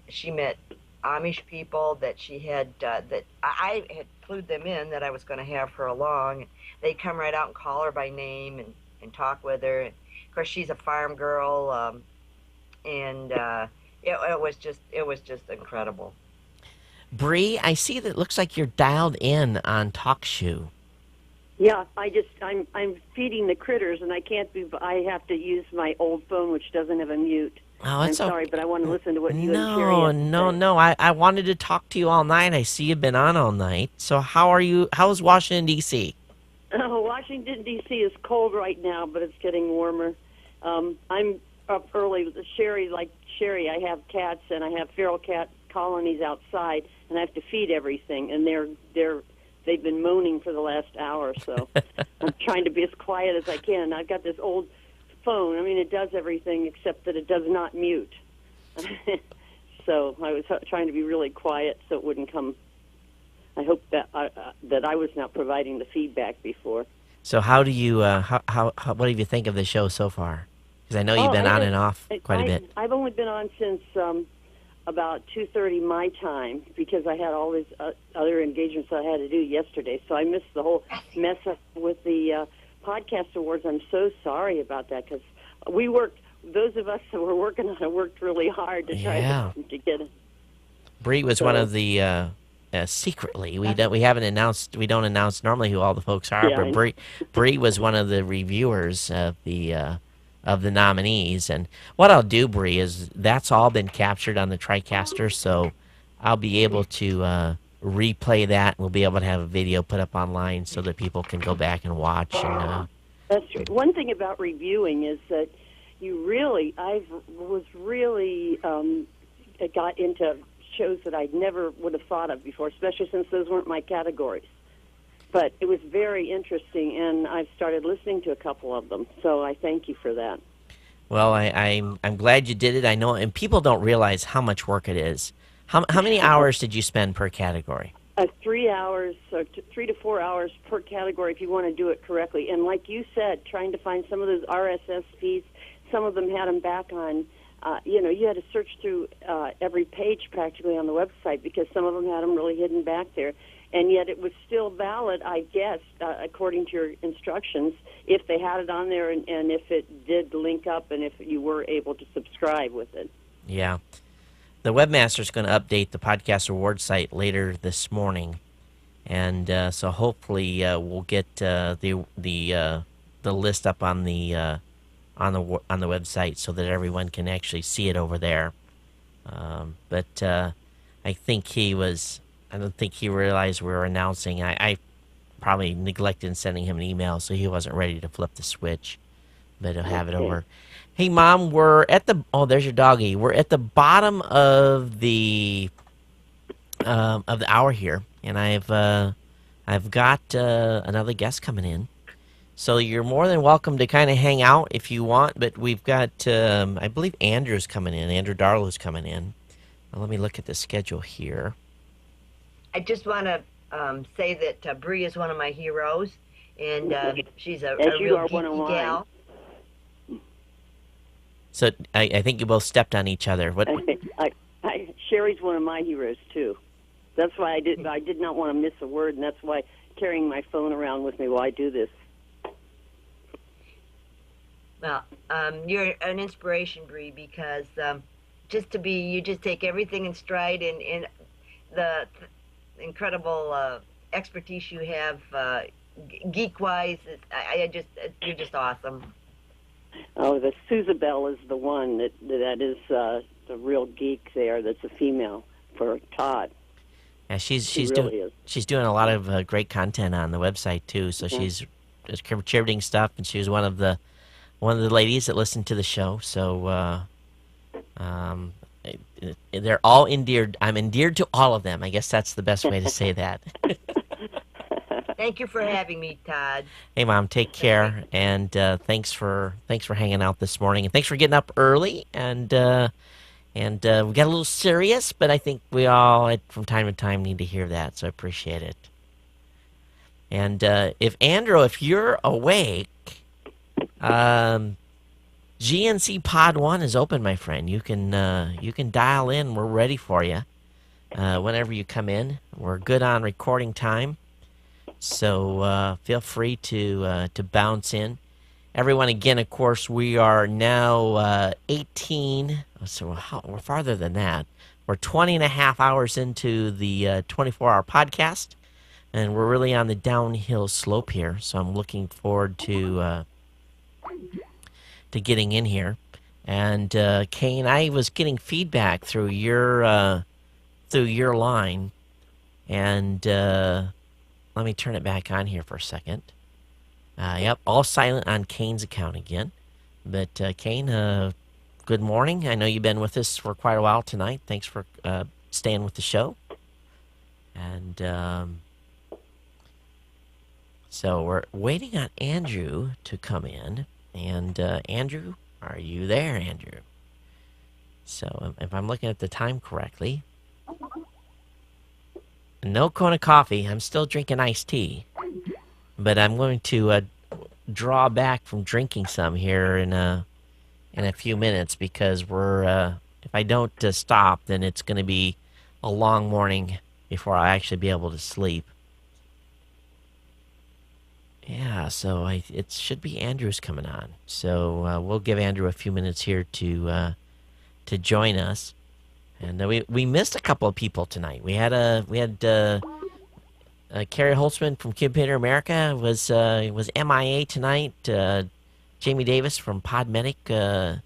she met Amish people that she had that I had clued them in that I was going to have her along. They'd come right out and call her by name and talk with her. And of course, she's a farm girl, and it was just incredible. Bree, I see that it looks like you're dialed in on TalkShoe. Yeah, I'm feeding the critters, and I can't be. I have to use my old phone, which doesn't have a mute. Oh, I'm it's sorry, okay. but I want to listen to what you and Cherie No, have to no, say. no. I wanted to talk to you all night. I see you've been on all night. So how are you? How's Washington D.C.? Washington D.C. is cold right now, but it's getting warmer. I'm up early. Like Cherie, I have cats, and I have feral cat colonies outside, and I have to feed everything, and they've been moaning for the last hour, so I'm trying to be as quiet as I can. I've got this old phone. I mean, it does everything except that it does not mute. So I was trying to be really quiet so it wouldn't come. I hope that I was not providing the feedback before. So how do you? What do you think of the show so far? Because I know you've been on and off quite a bit. I've only been on since about 2:30 my time because I had all these other engagements I had to do yesterday. So I missed the whole mess up with the podcast awards. I'm so sorry about that because we worked. Those of us that were working on it worked really hard to try to get it. Bree was one of the secretly. We haven't announced. We don't announce normally who all the folks are. Yeah, But Bree was one of the reviewers of the nominees. And what I'll do, Bree, is that's all been captured on the TriCaster, so I'll be able to replay that. We'll be able to have a video put up online so that people can go back and watch. And that's true. One thing about reviewing is that I was really got into shows that I never would have thought of before, especially since those weren't my categories. But it was very interesting, and I've started listening to a couple of them. So I thank you for that. well, I'm glad you did it. I know, and people don't realize how much work it is. How many hours did you spend per category? 3 hours, or 3 to 4 hours per category if you want to do it correctly. And like you said, trying to find some of those RSS feeds, some of them had them back on. You had to search through every page practically on the website because some of them had them really hidden back there. And yet it was still valid, I guess, according to your instructions, if they had it on there and if it did link up and if you were able to subscribe with it. Yeah. The webmaster's going to update the podcast award site later this morning, and so hopefully we'll get the list up on the website so that everyone can actually see it over there. But I think I don't think he realized we were announcing. I probably neglected sending him an email, so he wasn't ready to flip the switch. But he'll have it over. Hey, Mom, we're at the. Oh, there's your doggy. We're at the bottom of the hour here, and I've got another guest coming in. So you're more than welcome to kind of hang out if you want. But we've got, I believe Andrew's coming in. Andrew Darlow's coming in. Now, let me look at the schedule here. I just want to say that Bree is one of my heroes, and she's a real geeky gal. So I think you both stepped on each other. What? Sherry's one of my heroes too. That's why I did not want to miss a word, and that's why carrying my phone around with me while I do this. Well, you're an inspiration, Bree, because you just take everything in stride, and the incredible expertise you have, geek-wise. You're just awesome. Oh, the Susabelle is the one that is the real geek there. That's a female for Todd. Yeah, she's really doing a lot of great content on the website too. So she's contributing stuff, and she was one of the ladies that listened to the show. So they're all endeared. I'm endeared to all of them. I guess that's the best way to say that. Thank you for having me, Todd. Hey, Mom, take care, and thanks for hanging out this morning, and thanks for getting up early. And we got a little serious, but I think we all, from time to time, need to hear that. So I appreciate it. And if you're awake, GNC Pod 1 is open, my friend. You can dial in. We're ready for you whenever you come in. We're good on recording time, so feel free to bounce in. Everyone, again, of course, we are now 18. So we're farther than that. We're 20 and a half hours into the 24-hour podcast, and we're really on the downhill slope here. So I'm looking forward to getting in here. And Kane, I was getting feedback through your line, and let me turn it back on here for a second. Yep, all silent on Kane's account again. But Kane, good morning. I know you've been with us for quite a while tonight. Thanks for staying with the show. And so we're waiting on Andrew to come in. And Andrew, are you there, Andrew? So if I'm looking at the time correctly, no Kona coffee. I'm still drinking iced tea. But I'm going to draw back from drinking some here in a few minutes, because if I don't stop, then it's going to be a long morning before I actually be able to sleep. Yeah, so it should be Andrew's coming on. So we'll give Andrew a few minutes here to join us. And we missed a couple of people tonight. We had Carrie Holtzman from Computer America was MIA tonight. Jamie Davis from Podmedic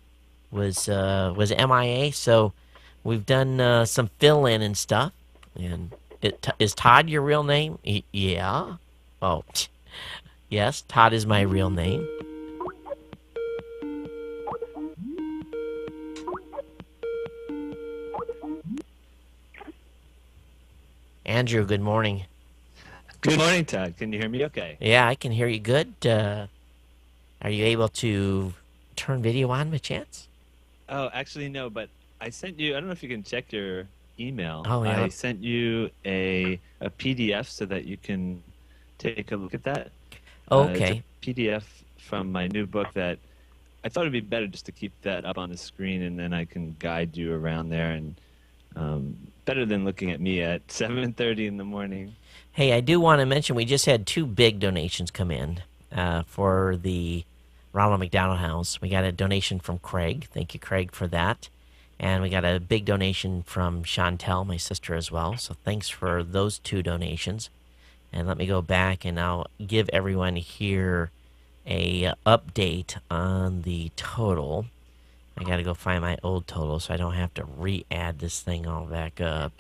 was MIA. So we've done some fill in and stuff. And is Todd your real name? Yeah. Oh, yes. Todd is my real name. Andrew, good morning. Good morning, Todd. Can you hear me okay? Yeah, I can hear you good. Are you able to turn video on by chance? Oh, actually, no, but I sent you, I don't know if you can check your email. Oh, yeah. I sent you a PDF so that you can take a look at that. Okay. It's a PDF from my new book that I thought it'd be better just to keep that up on the screen, and then I can guide you around there, and better than looking at me at 7:30 in the morning. Hey, I do want to mention we just had 2 big donations come in for the Ronald McDonald House. We got a donation from Craig. Thank you, Craig, for that. And we got a big donation from Chantel, my sister, as well. So thanks for those 2 donations. And let me go back, and I'll give everyone here a update on the total. I got to go find my old total so I don't have to re-add this thing all back up.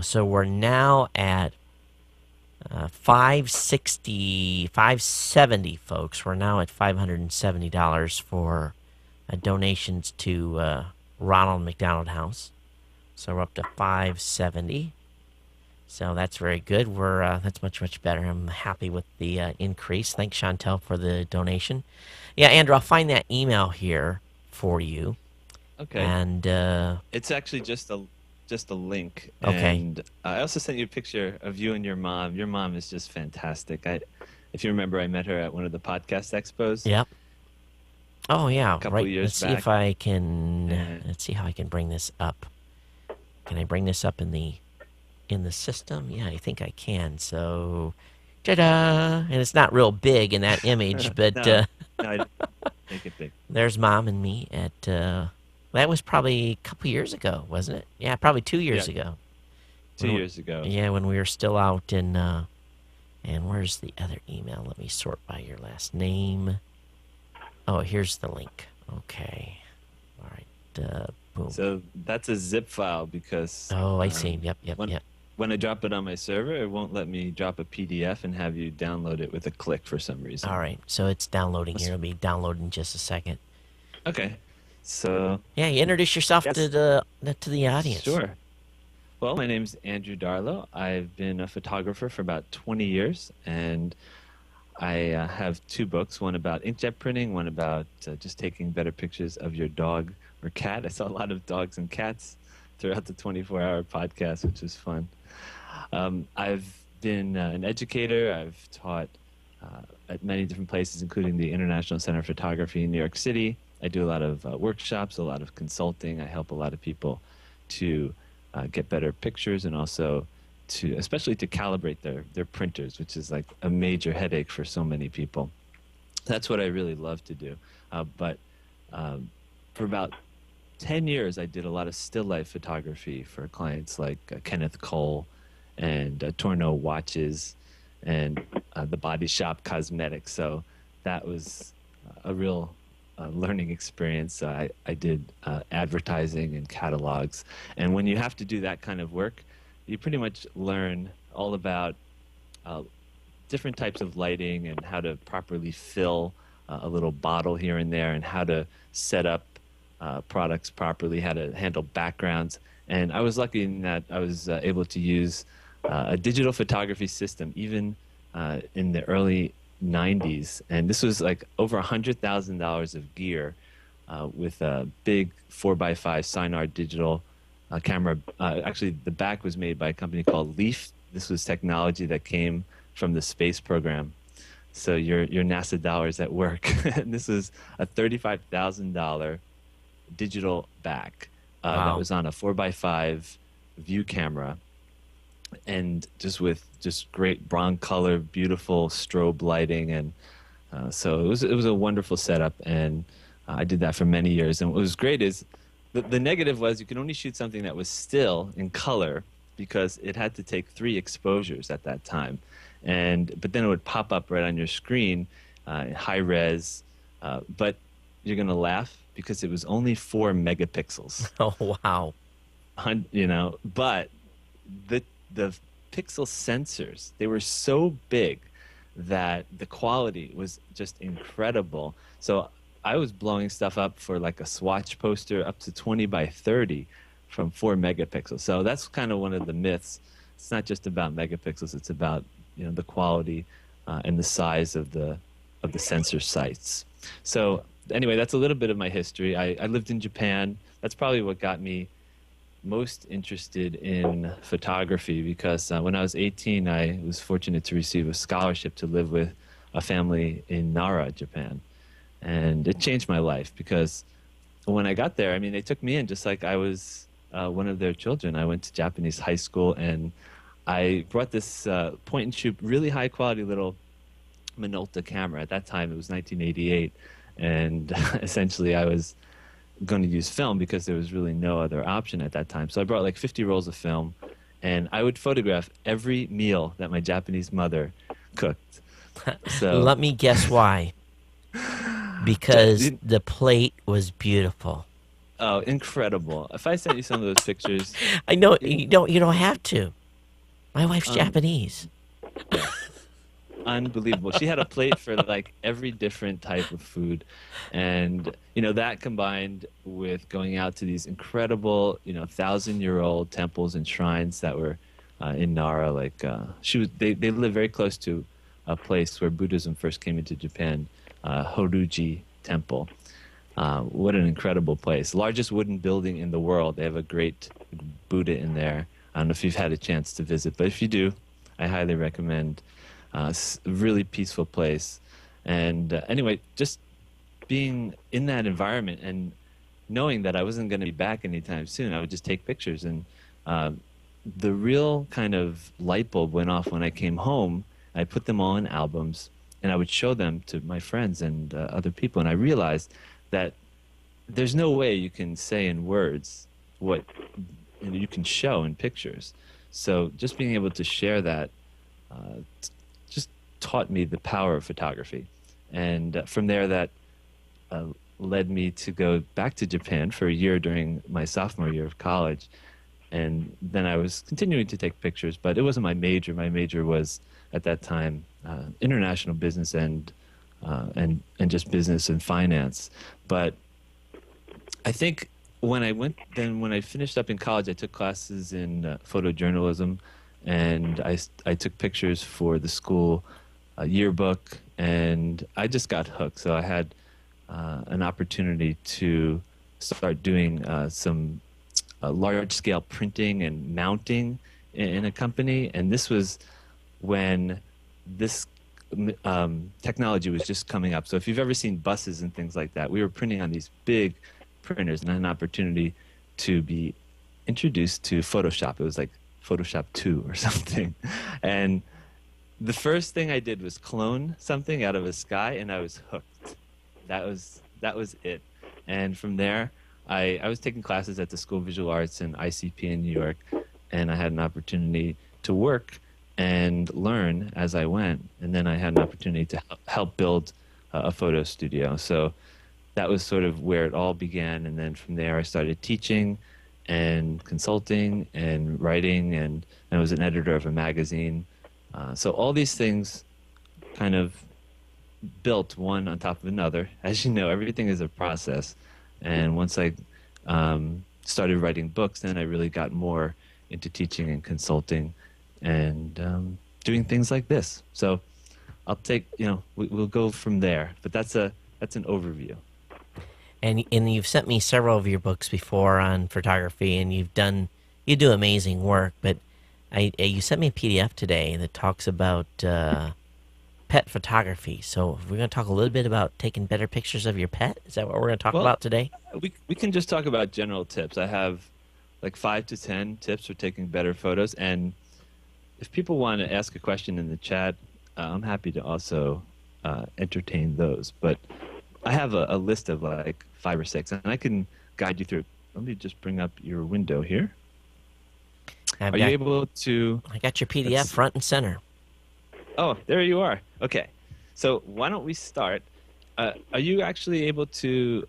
So we're now at 570, folks. We're now at $570 for donations to Ronald McDonald House. So we're up to 570. So that's very good. That's much better. I'm happy with the increase. Thanks, Chantel, for the donation. Yeah, Andrew, I'll find that email here for you. Okay. And it's actually just a link. Okay. And I also sent you a picture of you and your mom. Your mom is just fantastic. If you remember, I met her at one of the podcast expos. Yep. Oh yeah, couple right. years Let's see back. if I can. And Let's see how I can bring this up. Can I bring this up in the system? Yeah, I think I can. So, ta-da! And it's not real big in that image, but no, no, I make it big. there's Mom and me at. That was probably a couple years ago, wasn't it? Yeah, probably 2 years Yeah, ago. 2 years ago. Yeah, when we were still out in. And where's the other email? Let me sort by your last name. Oh, here's the link. Okay. All right. Boom. So that's a zip file because Oh, I see. Yep, yep, when yep. when I drop it on my server, it won't let me drop a PDF and have you download it with a click for some reason. All right. So it's downloading here. It'll be downloading in just a second. Okay. So Yeah, you introduce yourself Yes. to the audience. sure. Well, my name's Andrew Darlow. I've been a photographer for about 20 years, and I have two books, one about inkjet printing, one about just taking better pictures of your dog or cat. I saw a lot of dogs and cats throughout the 24-hour podcast, which was fun. I've been an educator. I've taught at many different places, including the International Center of Photography in New York City. I do a lot of workshops, a lot of consulting. I help a lot of people to get better pictures and also especially to calibrate their printers, which is like a major headache for so many people. That's what I really love to do. But for about 10 years, I did a lot of still life photography for clients like Kenneth Cole and Torno Watches and the Body Shop Cosmetics. So that was a real learning experience. I did advertising and catalogs. And when you have to do that kind of work, you pretty much learn all about different types of lighting and how to properly fill a little bottle here and there and how to set up products properly, how to handle backgrounds. And I was lucky in that I was able to use a digital photography system even in the early 90s. And this was like over $100,000 of gear with a big 4x5 Sinar digital camera. Actually, the back was made by a company called Leaf. This was technology that came from the space program. So your NASA dollars at work. And this was a $35,000 digital back Wow. that was on a 4x5 view camera, and just with great bronze color, beautiful strobe lighting, and so it was a wonderful setup, and I did that for many years. And what was great is the negative was you could only shoot something that was still in color because it had to take 3 exposures at that time, but then it would pop up right on your screen, high res, but you're gonna laugh because it was only 4 megapixels. Oh wow. But the pixel sensors, they were so big that the quality was just incredible. So I was blowing stuff up for like a swatch poster up to 20 by 30 from 4 megapixels. So that's kind of one of the myths. It's not just about megapixels, it's about the quality and the size of the sensor sites. So anyway, that's a little bit of my history. I lived in Japan. That's probably what got me most interested in photography, because when I was 18, I was fortunate to receive a scholarship to live with a family in Nara, Japan. And it changed my life because when I got there, I mean, they took me in just like I was one of their children. I went to Japanese high school, and I brought this point and shoot, really high quality little Minolta camera. At that time, it was 1988. And essentially, I was going to use film because there was really no other option at that time. So I brought like 50 rolls of film, and I would photograph every meal that my Japanese mother cooked. So Let me guess why. Because the plate was beautiful. oh, incredible! If I sent you some of those pictures, I know you don't have to. My wife's Japanese. unbelievable. She had a plate for like every different type of food, and that combined with going out to these incredible 1,000-year-old temples and shrines that were in Nara. Like they live very close to a place where Buddhism first came into Japan, Horyuji Temple. What an incredible place! Largest wooden building in the world. They have a great Buddha in there. I don't know if you've had a chance to visit, but if you do, I highly recommend. It's a really peaceful place. And anyway, just being in that environment and knowing that I wasn't going to be back anytime soon, I would just take pictures. And uh, the real kind of light bulb went off when I came home. I put them all in albums, and I would show them to my friends and other people. And I realized that there's no way you can say in words what you can show in pictures. So just being able to share that just taught me the power of photography. And from there, that uh, led me to go back to Japan for a year during my sophomore year of college. And then I was continuing to take pictures, but it wasn't my major. My major was at that time international business and just business and finance. But I think when I finished up in college, I took classes in photojournalism, and I took pictures for the school yearbook, and I just got hooked. So I had an opportunity to start doing some large scale printing and mounting in a company, and this was when this technology was just coming up. So if you've ever seen buses and things like that, we were printing on these big printers, and I had an opportunity to be introduced to Photoshop. It was like Photoshop 2 or something. And the first thing I did was clone something out of a sky, and I was hooked. That was it. And from there, I was taking classes at the School of Visual Arts and ICP in New York, and I had an opportunity to work and learn as I went. And then I had an opportunity to help build a photo studio. So that was sort of where it all began. And then from there, I started teaching and consulting and writing, and I was an editor of a magazine. So all these things kind of built one on top of another. As you know, everything is a process. And once I started writing books, then I really got more into teaching and consulting and doing things like this. So I'll take, we'll go from there. But that's an overview. And you've sent me several of your books before on photography, and you do amazing work. But you sent me a PDF today that talks about pet photography. So we're going to talk a little bit about taking better pictures of your pet. Is that what we're going to talk about today? We can just talk about general tips. I have like 5 to 10 tips for taking better photos. And if people want to ask a question in the chat, I'm happy to also entertain those. But I have a list of like 5 or 6, and I can guide you through. Let me just bring up your window here. Are you able to? I got your PDF front and center. Oh, there you are. Okay. So why don't we start? Are you actually able to?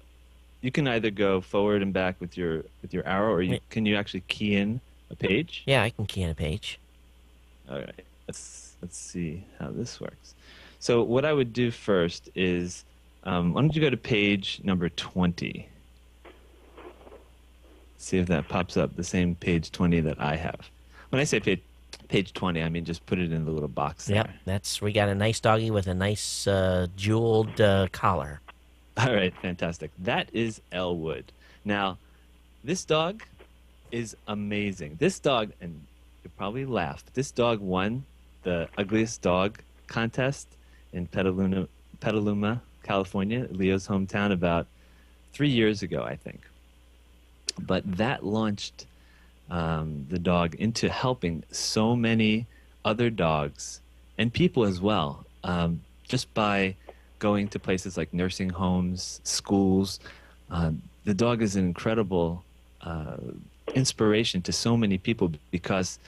You can either go forward and back with your arrow, or can you actually key in a page? Yeah, I can key in a page. All right. Let's see how this works. So what I would do first is, why don't you go to page number 20? See if that pops up, the same page 20 that I have. When I say page 20, I mean just put it in the little box there. Yep, we got a nice doggy with a nice jeweled collar. All right, fantastic. That is Elwood. Now, this dog is amazing. This dog, and you'll probably laugh, but this dog won the ugliest dog contest in Petaluma, California, Leo's hometown, about 3 years ago, I think. But that launched the dog into helping so many other dogs and people as well, just by going to places like nursing homes, schools. The dog is an incredible inspiration to so many people because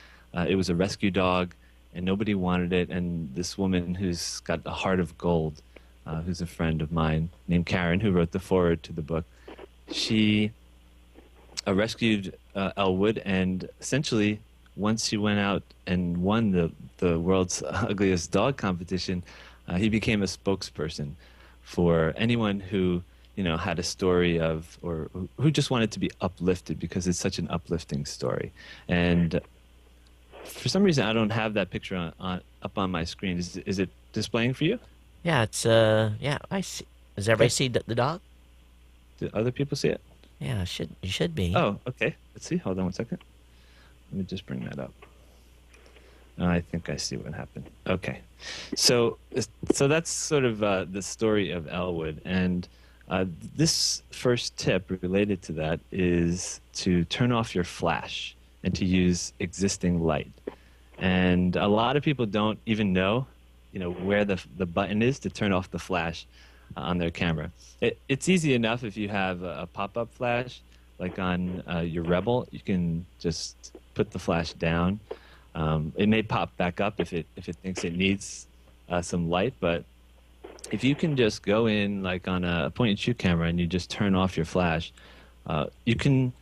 it was a rescue dog and nobody wanted it. And this woman who's got a heart of gold, who's a friend of mine named Karen, who wrote the foreword to the book, she rescued Elwood, and essentially once she went out and won the world's ugliest dog competition, he became a spokesperson for anyone who had a story of, or who just wanted to be uplifted, because it's such an uplifting story. And for some reason I don't have that picture up on my screen. Is it displaying for you? Yeah, it's I see. Does everybody see the dog? Do other people see it? Yeah, it should be. Oh, okay. Let's see. Hold on 1 second. Let me just bring that up. I think I see what happened. Okay. So that's sort of the story of Elwood. And This first tip related to that is to turn off your flash and to use existing light. And a lot of people don't even know, where the button is to turn off the flash on their camera. It's easy enough if you have a pop-up flash, like on your Rebel. You can just put the flash down. It may pop back up if it thinks it needs some light, but if you can just go in like on a point-and-shoot camera and you just turn off your flash, you can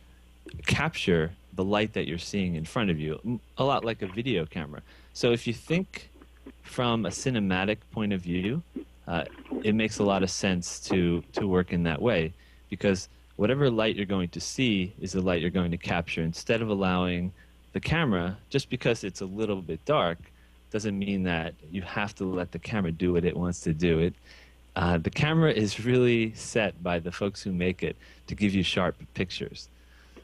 capture the light that you're seeing in front of you, a lot like a video camera. So if you think from a cinematic point of view, it makes a lot of sense to work in that way, because whatever light you're going to see is the light you're going to capture. Instead of allowing the camera, just because it's a little bit dark, doesn't mean that you have to let the camera do what it wants to do. The camera is really set by the folks who make it to give you sharp pictures.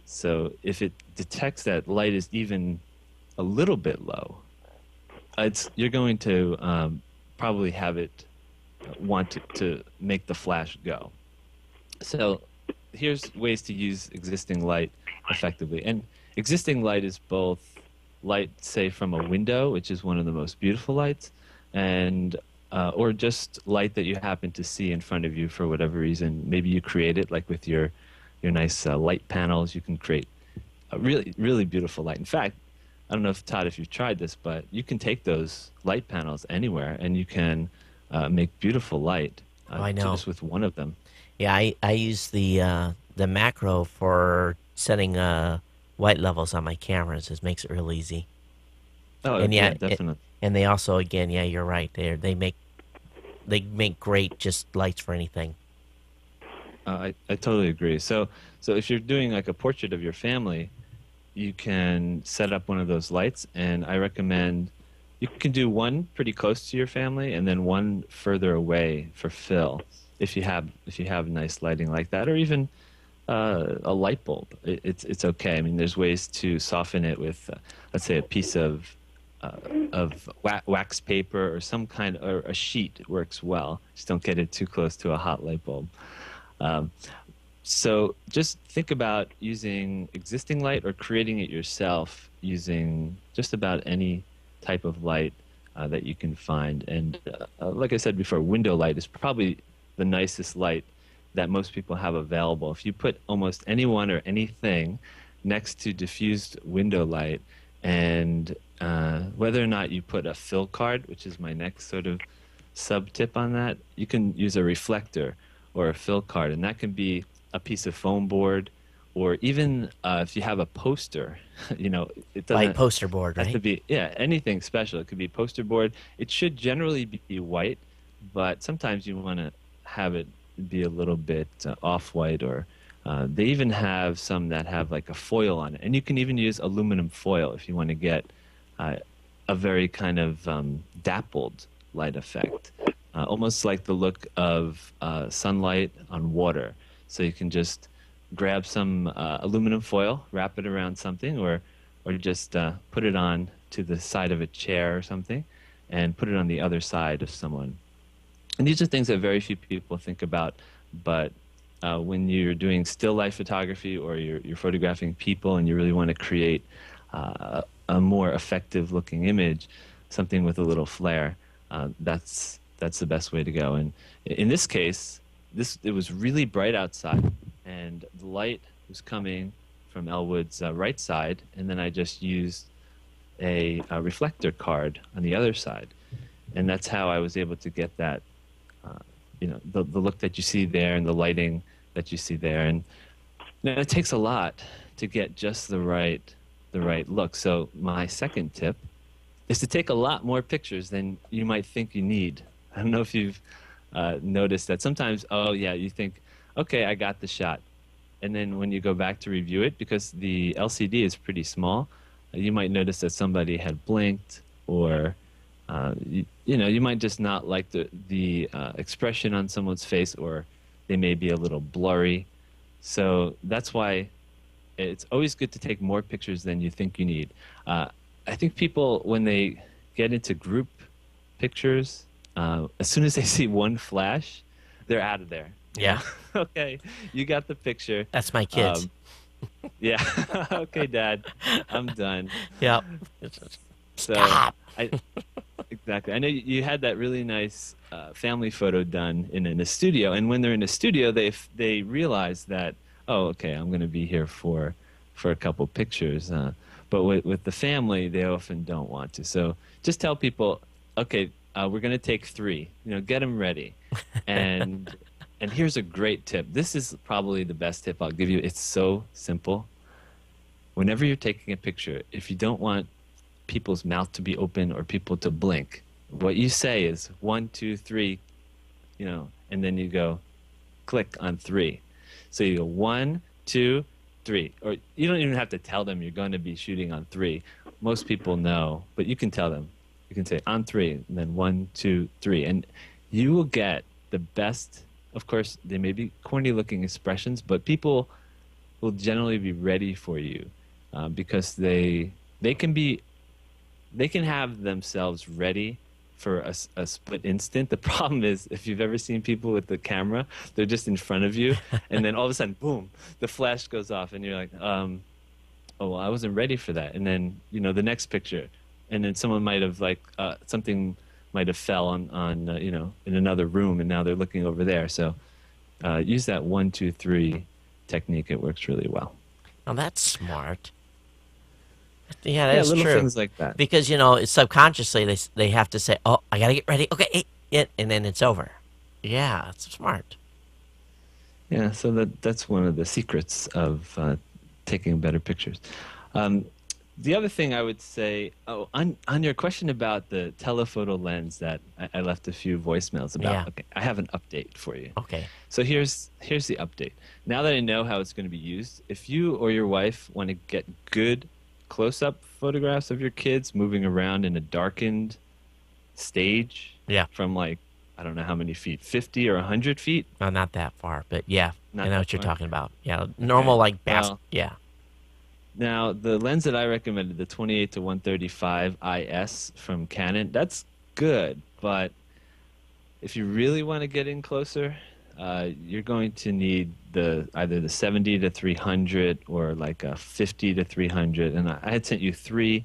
So if it detects that light is even a little bit low, you're going to probably have it want to make the flash go. So here's ways to use existing light effectively. And existing light is both light, say, from a window, which is one of the most beautiful lights, and or just light that you happen to see in front of you for whatever reason. Maybe you create it, like with your nice light panels. You can create a really, really beautiful light. In fact, I don't know if, Todd, if you've tried this, but you can take those light panels anywhere and you can make beautiful light I know. just with one of them. Yeah, I use the macro for setting white levels on my cameras. It makes it real easy. Oh, And yeah, definitely. and they also, again, yeah, you're right. They make great just lights for anything. I totally agree. So if you're doing like a portrait of your family, you can set up one of those lights, and I recommend you can do one pretty close to your family and then one further away for fill, if you have nice lighting like that, or even a light bulb. It's okay. I mean, there's ways to soften it with, let's say, a piece of wax paper or some kind, or a sheet. It works well. Just don't get it too close to a hot light bulb. So just think about using existing light or creating it yourself using just about any type of light that you can find. And like I said before, window light is probably the nicest light that most people have available. If you put almost anyone or anything next to diffused window light, and whether or not you put a fill card, which is my next sort of sub tip on that, you can use a reflector or a fill card, and that can be a piece of foam board, or even if you have a poster, it doesn't White poster board, have to right? be, yeah, anything special. It could be a poster board. It should generally be white, but sometimes you want to have it be a little bit off-white, or they even have some that have like a foil on it, and you can even use aluminum foil if you want to get a very kind of dappled light effect, almost like the look of sunlight on water. So you can just grab some aluminum foil, wrap it around something, or just put it on to the side of a chair or something, and put it on the other side of someone. And these are things that very few people think about, but when you're doing still life photography, or you're photographing people and you really want to create a more effective looking image, something with a little flair, that's the best way to go. And in this case, it was really bright outside, and the light was coming from Elwood's right side, and then I just used a reflector card on the other side, and that's how I was able to get that, the look that you see there and the lighting that you see there. And it takes a lot to get just the right look. So my second tip is to take a lot more pictures than you might think you need. I don't know if you've noticed that sometimes, you think, okay, I got the shot. And then when you go back to review it, because the LCD is pretty small, you might notice that somebody had blinked, or you might just not like the expression on someone's face, or they may be a little blurry. So that's why it's always good to take more pictures than you think you need. I think people, when they get into group pictures, as soon as they see one flash, they're out of there. Yeah. Okay, you got the picture. That's my kids. Um, yeah. Okay, Dad, I'm done. Yep. So Stop. I exactly. I know you had that really nice family photo done in a studio, and when they're in a studio, they realize that, oh, okay, I'm going to be here for a couple pictures. But with the family, they often don't want to. So just tell people, okay, we're going to take three. Get them ready, and and here's a great tip. This is probably the best tip I'll give you. It's so simple. Whenever you're taking a picture, if you don't want people's mouth to be open or people to blink, what you say is 1, 2, 3, and then you go click on three. So you go 1, 2, 3, or you don't even have to tell them you're going to be shooting on three. Most people know, but you can tell them. You can say on three, and then 1, 2, 3, and you will get the best. Of course, they may be corny looking expressions, but people will generally be ready for you because they can have themselves ready for a split instant. The problem is, if you've ever seen people with the camera, they're just in front of you, and then all of a sudden, boom, the flash goes off, and you're like, oh, well, I wasn't ready for that. And then, the next picture, and then someone might have something might have fell on in another room, and now they're looking over there. So use that 1, 2, 3 technique. It works really well. Now that's smart. Yeah, Yeah, that's little true. things like that. Because it's subconsciously they have to say, "Oh, I gotta get ready." Okay, and then it's over. Yeah, it's smart. Yeah, so that's one of the secrets of taking better pictures. The other thing I would say, on your question about the telephoto lens that I left a few voicemails about. Yeah. Okay, I have an update for you. Okay. So here's the update. Now that I know how it's going to be used, if you or your wife want to get good close-up photographs of your kids moving around in a darkened stage, Yeah. from I don't know how many feet, 50 or 100 feet. Well, not that far, but yeah, Not I know that what you're far. talking about. Yeah, normal Well, yeah. Now, the lens that I recommended, the 28 to 135 IS from Canon, that's good. But if you really want to get in closer, you're going to need either the 70 to 300 or like a 50 to 300. And I had sent you three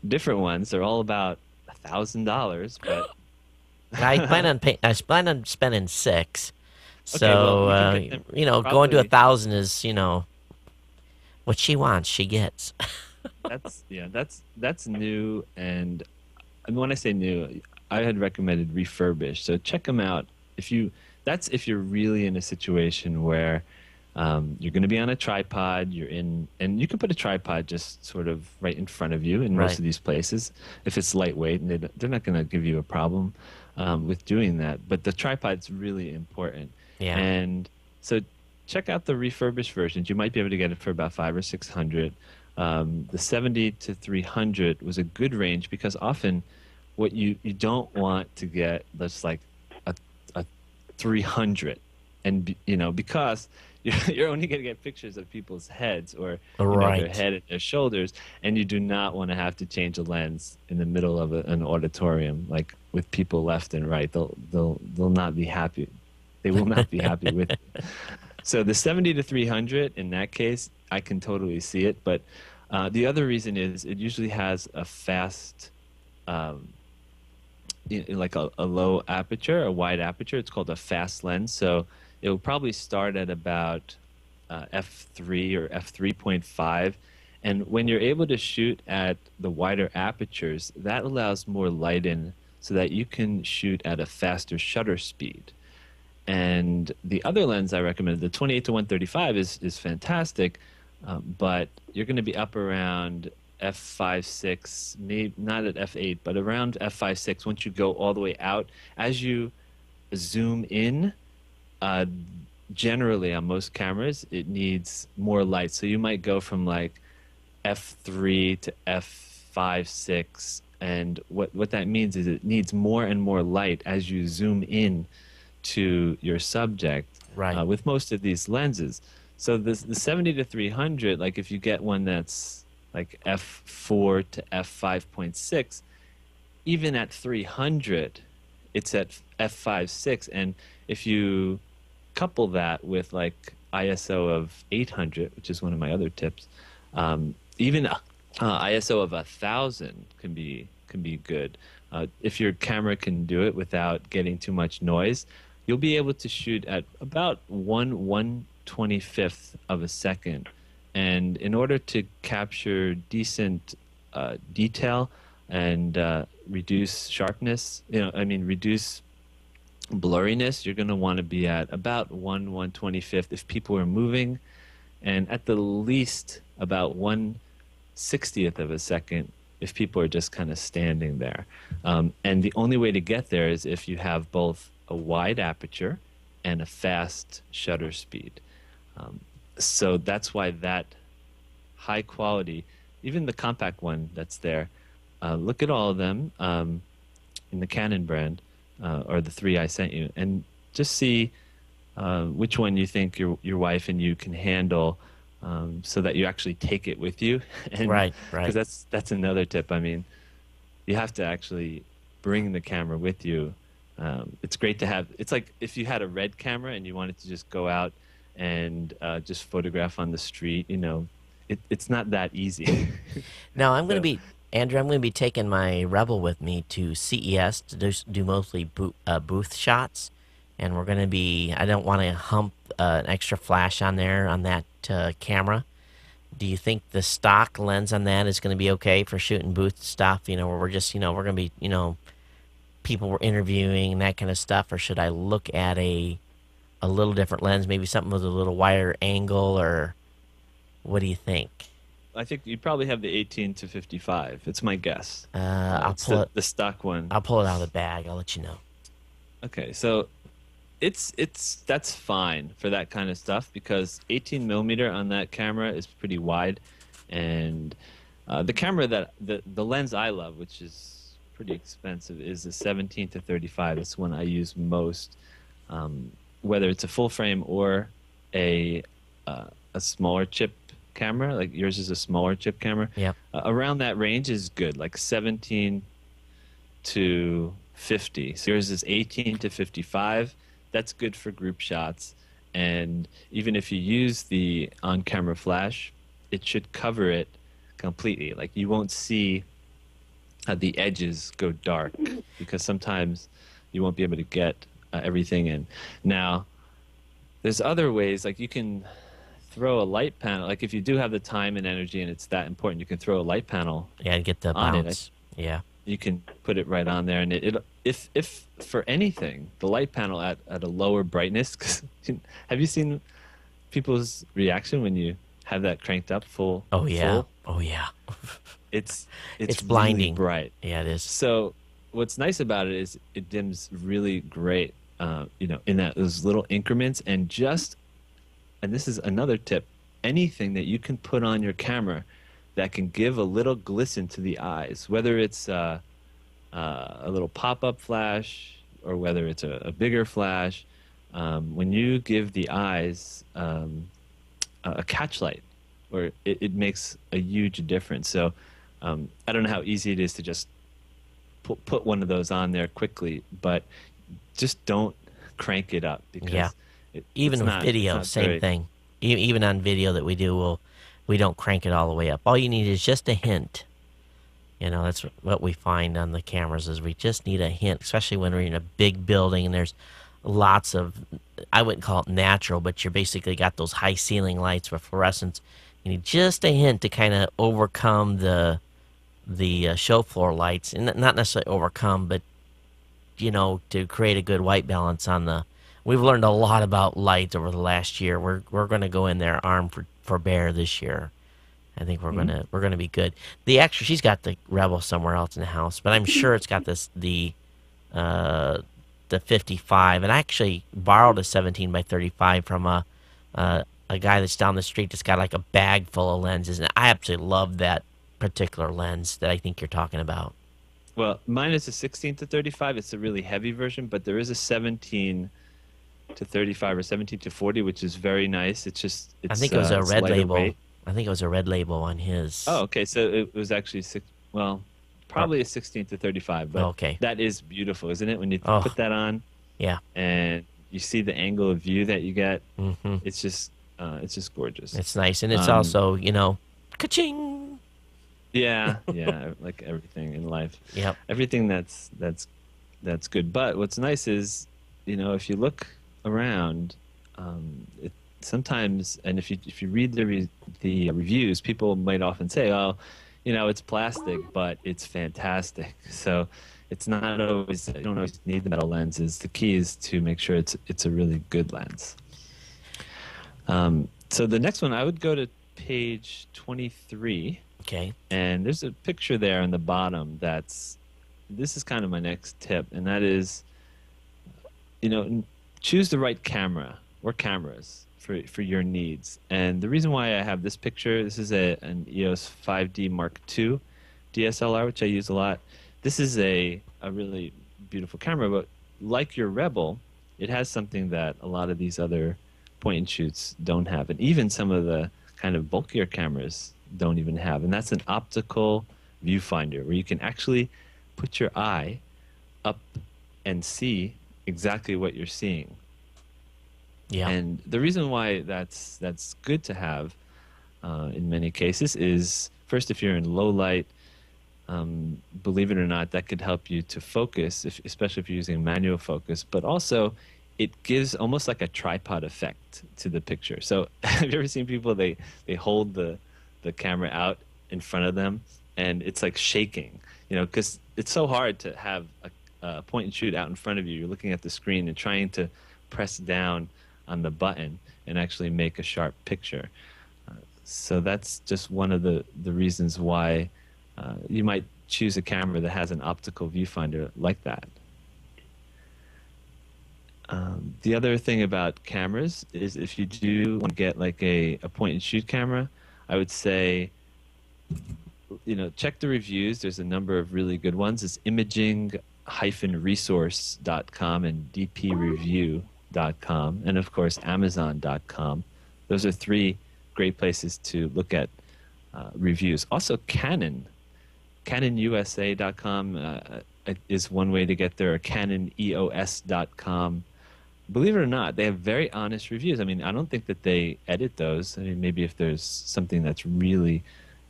different ones. They're all about $1,000, but I plan on spending $6. Okay, well, So you can get them going to probably- 1,000 is what she wants, she gets. that's new, and when I say new, I had recommended refurbished. So check them out if you're really in a situation where you're going to be on a tripod, and you can put a tripod just sort of right in front of you in most Right. of these places if it's lightweight, and they're not going to give you a problem with doing that. But the tripod's really important. Yeah. And so check out the refurbished versions. You might be able to get it for about $500 or $600. The 70 to 300 was a good range because often what you don't want to get that's like a 300, and because you're only going to get pictures of people's heads or Right. their head and their shoulders, and you do not want to have to change a lens in the middle of an auditorium, like with people left and right. They'll not be happy. They will not be happy with it. So the 70 to 300, in that case, I can totally see it. But the other reason is it usually has a fast, like a low aperture, a wide aperture. It's called a fast lens. So it will probably start at about f3 or f3.5. And when you're able to shoot at the wider apertures, that allows more light in so that you can shoot at a faster shutter speed. And the other lens I recommended, the 28 to 135, is fantastic, but you're going to be up around f5.6, maybe not at f8, but around f5.6 once you go all the way out. As you zoom in, generally on most cameras, it needs more light. So you might go from like f3 to f5.6, and what that means is it needs more and more light as you zoom in to your subject, Right. with most of these lenses. So the 70 to 300, like if you get one that's like f4 to f5.6, even at 300, it's at f5.6. And if you couple that with like ISO of 800, which is one of my other tips. Even ISO of 1,000 can be good. If your camera can do it without getting too much noise, you'll be able to shoot at about 1/125th of a second. And in order to capture decent detail and reduce sharpness, reduce blurriness, you're going to want to be at about 1/125th if people are moving, and at the least about 1/60th of a second if people are just kind of standing there. And the only way to get there is if you have both a wide aperture and a fast shutter speed. So that's why that high quality, even the compact one that's there, look at all of them in the Canon brand, or the three I sent you, and just see which one you think your wife and you can handle, so that you actually take it with you. And, Right. Because that's another tip. I mean, you have to actually bring the camera with you. It's great to have. It's like if you had a red camera and you wanted to just go out and just photograph on the street. It's not that easy. Now I'm going to So, be Andrew. I'm going to be taking my Rebel with me to CES to do mostly booth shots, and we're going to be. I don't want to hump an extra flash on there on that camera. Do you think the stock lens on that is going to be okay for shooting booth stuff? Where we're just we're going to be people we're interviewing and that kind of stuff, or should I look at a little different lens, maybe something with a little wider angle, or what do you think? I think you probably have the 18-55. It's my guess. I'll It's pull it. the stock one. I'll pull it out of the bag. I'll let you know. Okay, so that's fine for that kind of stuff because 18 millimeter on that camera is pretty wide, and the camera that the lens I love, which is pretty expensive, is a 17-35. That's one I use most, whether it's a full frame or a smaller chip camera. Like yours is a smaller chip camera. Yep. Around that range is good, like 17-50. So yours is 18-55. That's good for group shots. And even if you use the on-camera flash, it should cover it completely. Like you won't see the edges go dark because sometimes you won't be able to get everything in. Now, there's other ways, like you can throw a light panel. Like if you do have the time and energy and it's that important, you can throw a light panel Yeah, and get the on it. bounce. Yeah. You can put it right on there, and if for anything, the light panel at a lower brightness. 'Cause have you seen people's reaction when you have that cranked up full? Oh yeah. Full? Oh yeah. It's It's really blinding. bright. Yeah, it is. So what's nice about it is it dims really great, in those little increments, and this is another tip, anything that you can put on your camera that can give a little glisten to the eyes, whether it's a little pop-up flash or whether it's a bigger flash, when you give the eyes a catch light, or it makes a huge difference. So I don't know how easy it is to just put one of those on there quickly, but just don't crank it up because Yeah. Even with video, same thing. Even on video that we do, we don't crank it all the way up. All you need is just a hint. That's what we find on the cameras is we just need a hint, especially when we're in a big building and there's lots of, I wouldn't call it natural, but you're basically got those high ceiling lights with fluorescence. You need just a hint to kind of overcome the show floor lights, and not necessarily overcome, but to create a good white balance on the. We've learned a lot about lights over the last year. We're going to go in there armed for bear this year. I think we're gonna be good. She's got the Rebel somewhere else in the house, but I'm sure it's got the 55. And I actually borrowed a 17-35 from a guy that's down the street that's got like a bag full of lenses, and I absolutely love that particular lens that I think you're talking about. Well, mine is a 16-35. It's a really heavy version, but there is a 17-35 or 17-40, which is very nice. It's I think it was a red lighter label. weight. I think it was a red label on his. Oh, okay. So it was actually probably a 16-35, but Okay. that is beautiful, isn't it? When you Oh. put that on, Yeah. and you see the angle of view that you get. Mm-hmm. It's just gorgeous. It's nice, and it's also, ka-ching. Yeah, like everything in life. Yep. Everything that's good. But what's nice is, if you look around, sometimes, and if you read the reviews, people might often say, "Oh, it's plastic, but it's fantastic." So it's not always, you don't always need the metal lenses. The key is to make sure it's a really good lens. So the next one, I would go to page 23. Okay. And there's a picture there on the bottom this is kind of my next tip, and that is, choose the right camera or cameras for your needs. And the reason why I have this picture, this is an EOS 5D Mark II DSLR, which I use a lot. This is a really beautiful camera, but like your Rebel, it has something that a lot of these other point and shoots don't have, and even some of the kind of bulkier cameras don't even have, and that's an optical viewfinder where you can actually put your eye up and see exactly what you're seeing. Yeah. And the reason why that's good to have in many cases is, first, if you're in low light, believe it or not, that could help you to focus, especially if you're using manual focus, but also it gives almost like a tripod effect to the picture. So have you ever seen people, they hold the camera out in front of them and it's like shaking, because it's so hard to have a point and shoot out in front of you. You're looking at the screen and trying to press down on the button and actually make a sharp picture. So that's just one of the reasons why you might choose a camera that has an optical viewfinder like that. The other thing about cameras is, if you do want to get like a point and shoot camera, I would say, check the reviews. There's a number of really good ones. It's imaging-resource.com and dpreview.com, and of course amazon.com. Those are three great places to look at reviews. Also canonusa.com is one way to get there, or canoneos.com. Believe it or not, they have very honest reviews. I mean, I don't think that they edit those. I mean, maybe if there's something that's really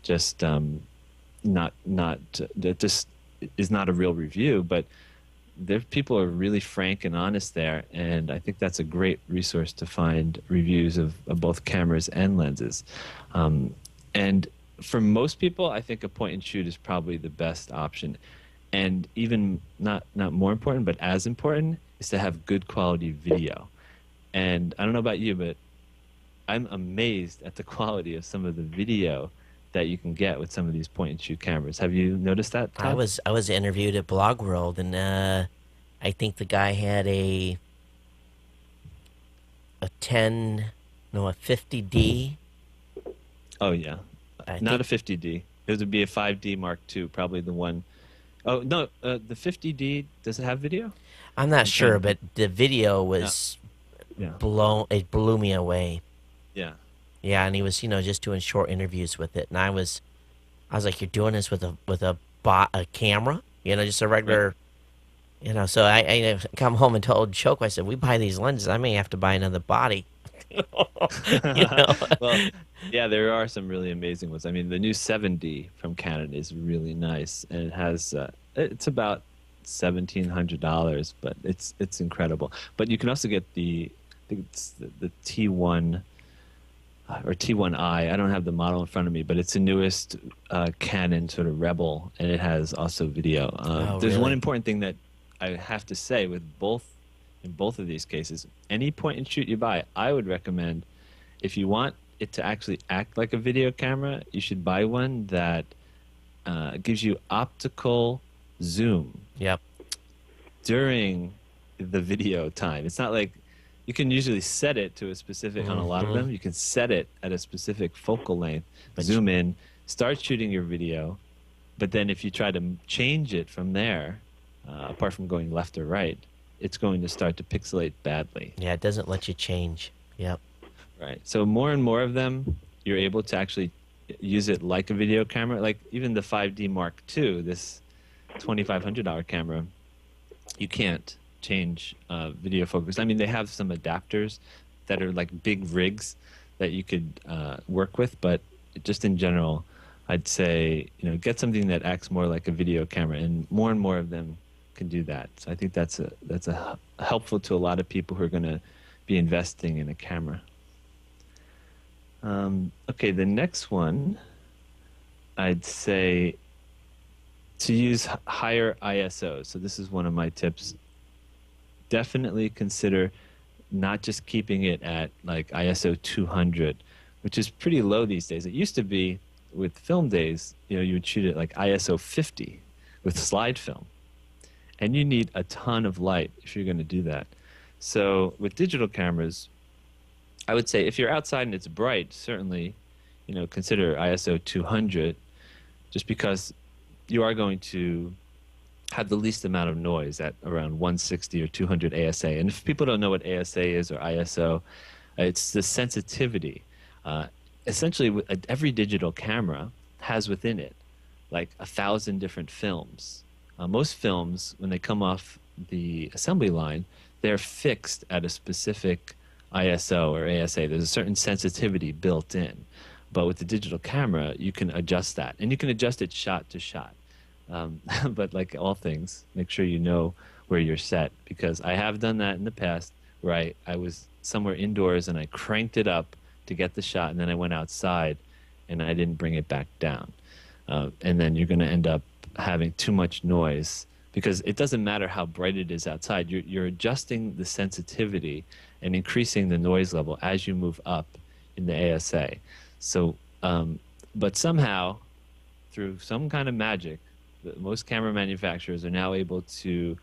just that just is not a real review, but people are really frank and honest there, and I think that's a great resource to find reviews of both cameras and lenses. And for most people, I think a point and shoot is probably the best option. And even not more important, but as important, is to have good quality video. And I don't know about you, but I'm amazed at the quality of some of the video that you can get with some of these point and shoot cameras. Have you noticed that, Todd? I was interviewed at Blog World, and I think the guy had a 50D. Oh yeah, not a 50D. It would be a 5D Mark II, probably the one. Oh no, the 50D, does it have video? I'm not sure, but the video was it blew me away. Yeah. Yeah, and he was, just doing short interviews with it, and I was like, "You're doing this with a camera, just a regular, So I come home and told Choco, I said, "We buy these lenses, I may have to buy another body." Well, yeah, there are some really amazing ones. I mean, the new 7D from Canon is really nice, and it has it's about $1,700, but it's incredible. But you can also get the T1 or T1i. I don't have the model in front of me, but it's the newest Canon sort of Rebel, and it has also video. There's really? one important thing that I have to say in both of these cases. Any point and shoot you buy, I would recommend, if you want it to actually act like a video camera, you should buy one that gives you optical zoom. Yep. During the video time. It's not like, you can usually set it to a specific, on a lot of them, you can set it at a specific focal length, zoom in, start shooting your video, but then if you try to change it from there, apart from going left or right, it's going to start to pixelate badly. Yeah, it doesn't let you change. Yep. Right. So more and more of them, you're able to actually use it like a video camera. Like even the 5D Mark II, this $2,500 camera, you can't change video focus. I mean, they have some adapters that are like big rigs that you could work with, but just in general, I'd say, get something that acts more like a video camera, and more of them can do that. So I think that's helpful to a lot of people who are going to be investing in a camera. Okay, the next one, I'd say to use higher ISO. So this is one of my tips. Definitely consider not just keeping it at like ISO 200, which is pretty low these days. It used to be with film days, you would shoot it like ISO 50 with slide film. And you need a ton of light if you're going to do that. So with digital cameras, I would say if you're outside and it's bright, certainly, consider ISO 200, just because you are going to have the least amount of noise at around 160 or 200 ASA. And if people don't know what ASA is or ISO, it's the sensitivity. Essentially, every digital camera has within it like 1,000 different films. Most films, when they come off the assembly line, they're fixed at a specific ISO or ASA. There's a certain sensitivity built in. But with the digital camera, you can adjust that. And you can adjust it shot to shot. But like all things, make sure you know where you're set. Because I have done that in the past where I was somewhere indoors and I cranked it up to get the shot, and then I went outside and I didn't bring it back down. And then you're going to end up having too much noise, because it doesn't matter how bright it is outside. You're adjusting the sensitivity and increasing the noise level as you move up in the ASA. So, but somehow, through some kind of magic, most camera manufacturers are now able to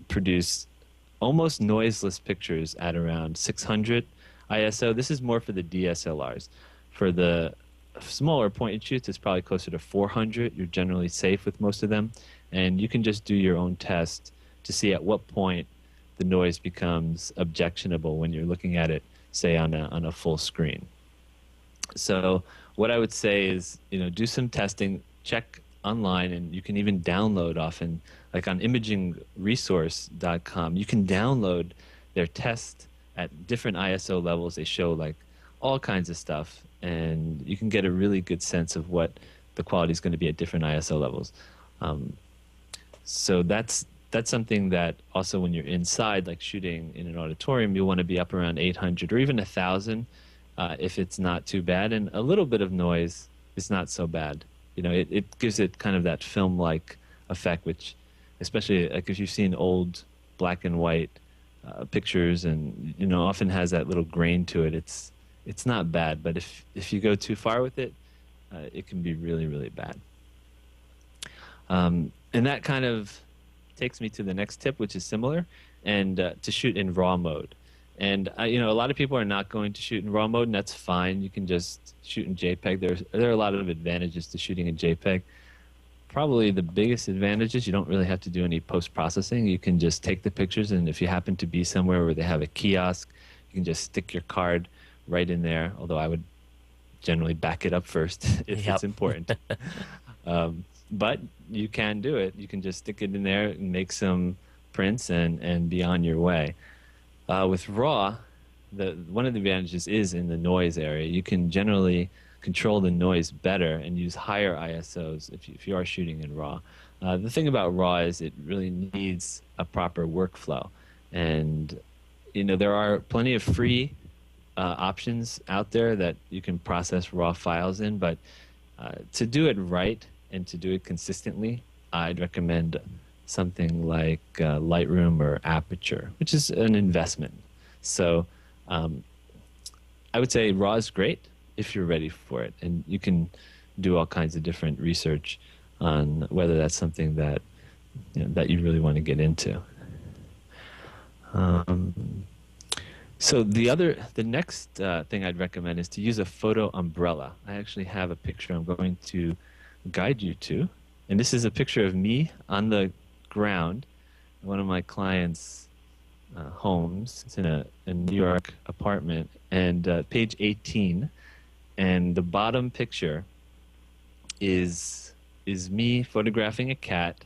produce almost noiseless pictures at around 600 ISO. This is more for the DSLRs. For the smaller point and shoots, it's probably closer to 400. You're generally safe with most of them. And you can just do your own test to see at what point the noise becomes objectionable when you're looking at it, say, on a full screen. So what I would say is, do some testing, check online, and you can even download often, like on imagingresource.com, you can download their test at different ISO levels. They show like all kinds of stuff, and you can get a really good sense of what the quality is going to be at different ISO levels. So that's something that also when you're inside, like shooting in an auditorium, you want to be up around 800 or even 1,000 if it's not too bad. And a little bit of noise is not so bad. It gives it kind of that film-like effect, which, especially like if you've seen old black and white pictures, and often has that little grain to it. It's not bad, but if you go too far with it, it can be really, really bad. And that kind of takes me to the next tip, which is similar, and to shoot in RAW mode. And a lot of people are not going to shoot in RAW mode, and that's fine. You can just shoot in JPEG. There are a lot of advantages to shooting in JPEG. Probably the biggest advantage is you don't really have to do any post-processing. You can just take the pictures, and if you happen to be somewhere where they have a kiosk, you can just stick your card right in there, although I would generally back it up first if it's important. But you can do it. You can just stick it in there and make some prints and be on your way. With RAW, one of the advantages is in the noise area. You can generally control the noise better and use higher ISOs if you are shooting in RAW. The thing about RAW is it really needs a proper workflow. And there are plenty of free options out there that you can process RAW files in, but to do it right and to do it consistently, I'd recommend something like Lightroom or Aperture, which is an investment. So I would say RAW is great if you're ready for it, and you can do all kinds of different research on whether that's something that that you really want to get into. So the next thing I'd recommend is to use a photo umbrella. I actually have a picture I'm going to guide you to, and this is a picture of me on the ground, one of my clients' homes. It's in a New York apartment, and page 18, and the bottom picture is me photographing a cat,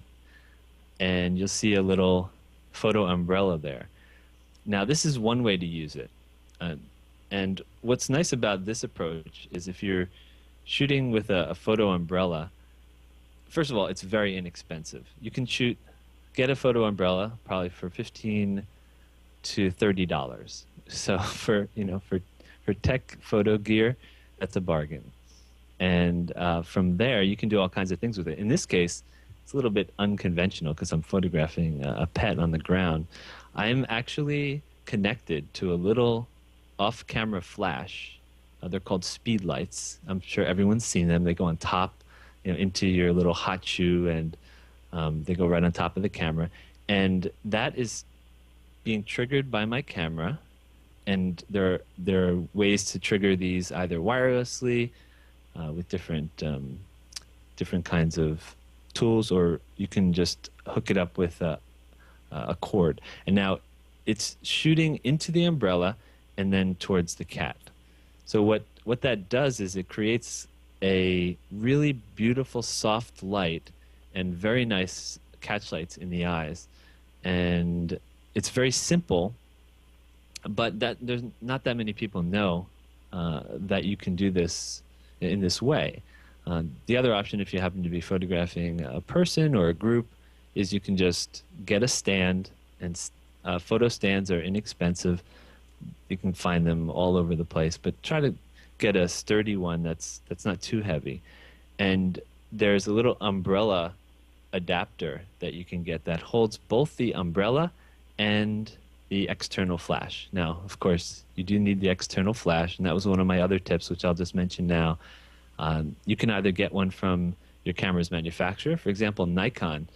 and you'll see a little photo umbrella there. Now, this is one way to use it. And what's nice about this approach is if you're shooting with a photo umbrella, first of all, it's very inexpensive. You can get a photo umbrella probably for $15 to $30. So for tech photo gear, that's a bargain. And from there, you can do all kinds of things with it. In this case, it's a little bit unconventional because I'm photographing a pet on the ground. I'm actually connected to a little off-camera flash. They're called speed lights. I'm sure everyone's seen them. They go on top, into your little hot shoe, and they go right on top of the camera. And that is being triggered by my camera. And there are ways to trigger these either wirelessly with different kinds of tools, or you can just hook it up with a cord. And now it's shooting into the umbrella and then towards the cat. So what that does is it creates a really beautiful soft light and very nice catch lights in the eyes. And it's very simple, but there's not that many people know that you can do this in this way. The other option, if you happen to be photographing a person or a group, is you can just get a stand, and photo stands are inexpensive. You can find them all over the place, but try to get a sturdy one that's not too heavy. And there's a little umbrella adapter that you can get that holds both the umbrella and the external flash. Now, of course, you do need the external flash, and that was one of my other tips, which I'll just mention now. You can either get one from your camera's manufacturer. For example, Nikon.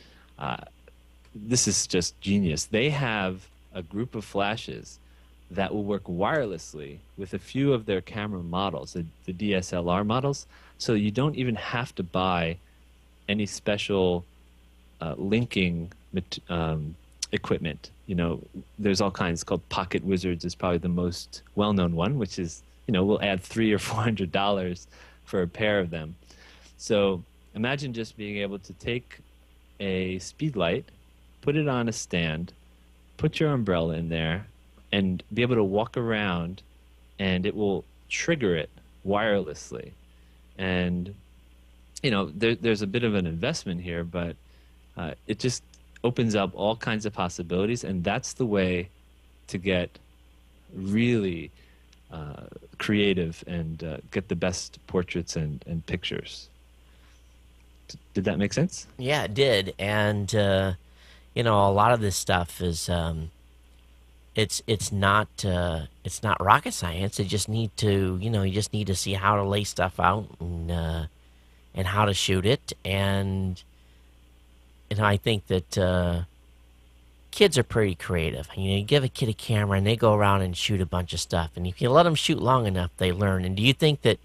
This is just genius. They have a group of flashes that will work wirelessly with a few of their camera models, the DSLR models, so you don't even have to buy any special linking equipment. There's all kinds. Called Pocket Wizards is probably the most well-known one, which is, we'll add $300 or $400 for a pair of them. So imagine just being able to take a speed light, put it on a stand, put your umbrella in there, and be able to walk around, and it will trigger it wirelessly. And there's a bit of an investment here, but it just opens up all kinds of possibilities, and that's the way to get really creative and get the best portraits and pictures. Did that make sense? Yeah, it did. And a lot of this stuff is it's not rocket science. You just need to see how to lay stuff out and how to shoot it. And I think that kids are pretty creative. You give a kid a camera and they go around and shoot a bunch of stuff. And if you let them shoot long enough, they learn. And do you think that,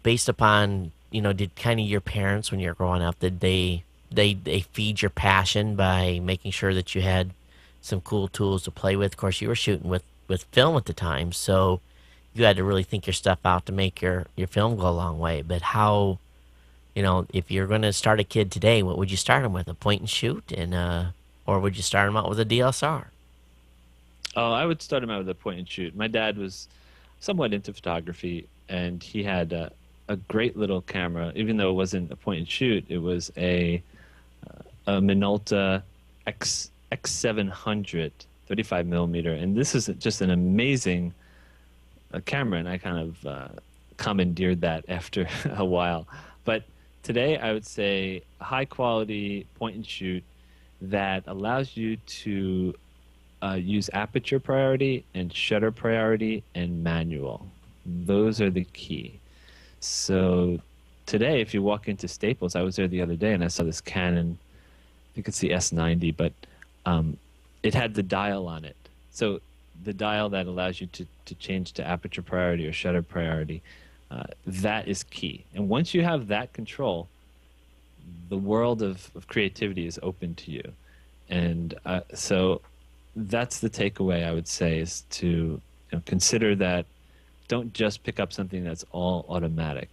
based upon, did kind of your parents when you were growing up, did they feed your passion by making sure that you had some cool tools to play with? Of course, you were shooting with film at the time, so you had to really think your stuff out to make your film go a long way. But how, if you're going to start a kid today, what would you start them with? A point and shoot, or would you start them out with a DSLR? Oh, I would start him out with a point and shoot. My dad was somewhat into photography, and he had a great little camera. Even though it wasn't a point and shoot, it was a Minolta X700 35 millimeter, and this is just an amazing camera, and I kind of commandeered that after a while. But today, I would say a high quality point and shoot that allows you to use aperture priority and shutter priority and manual. Those are the key. So today, if you walk into Staples, I was there the other day and I saw this Canon, I think it's the S90, but it had the dial on it. So the dial that allows you to change to aperture priority or shutter priority, that is key. And once you have that control, the world of creativity is open to you. And so that's the takeaway, I would say, is to consider that. Don't just pick up something that's all automatic.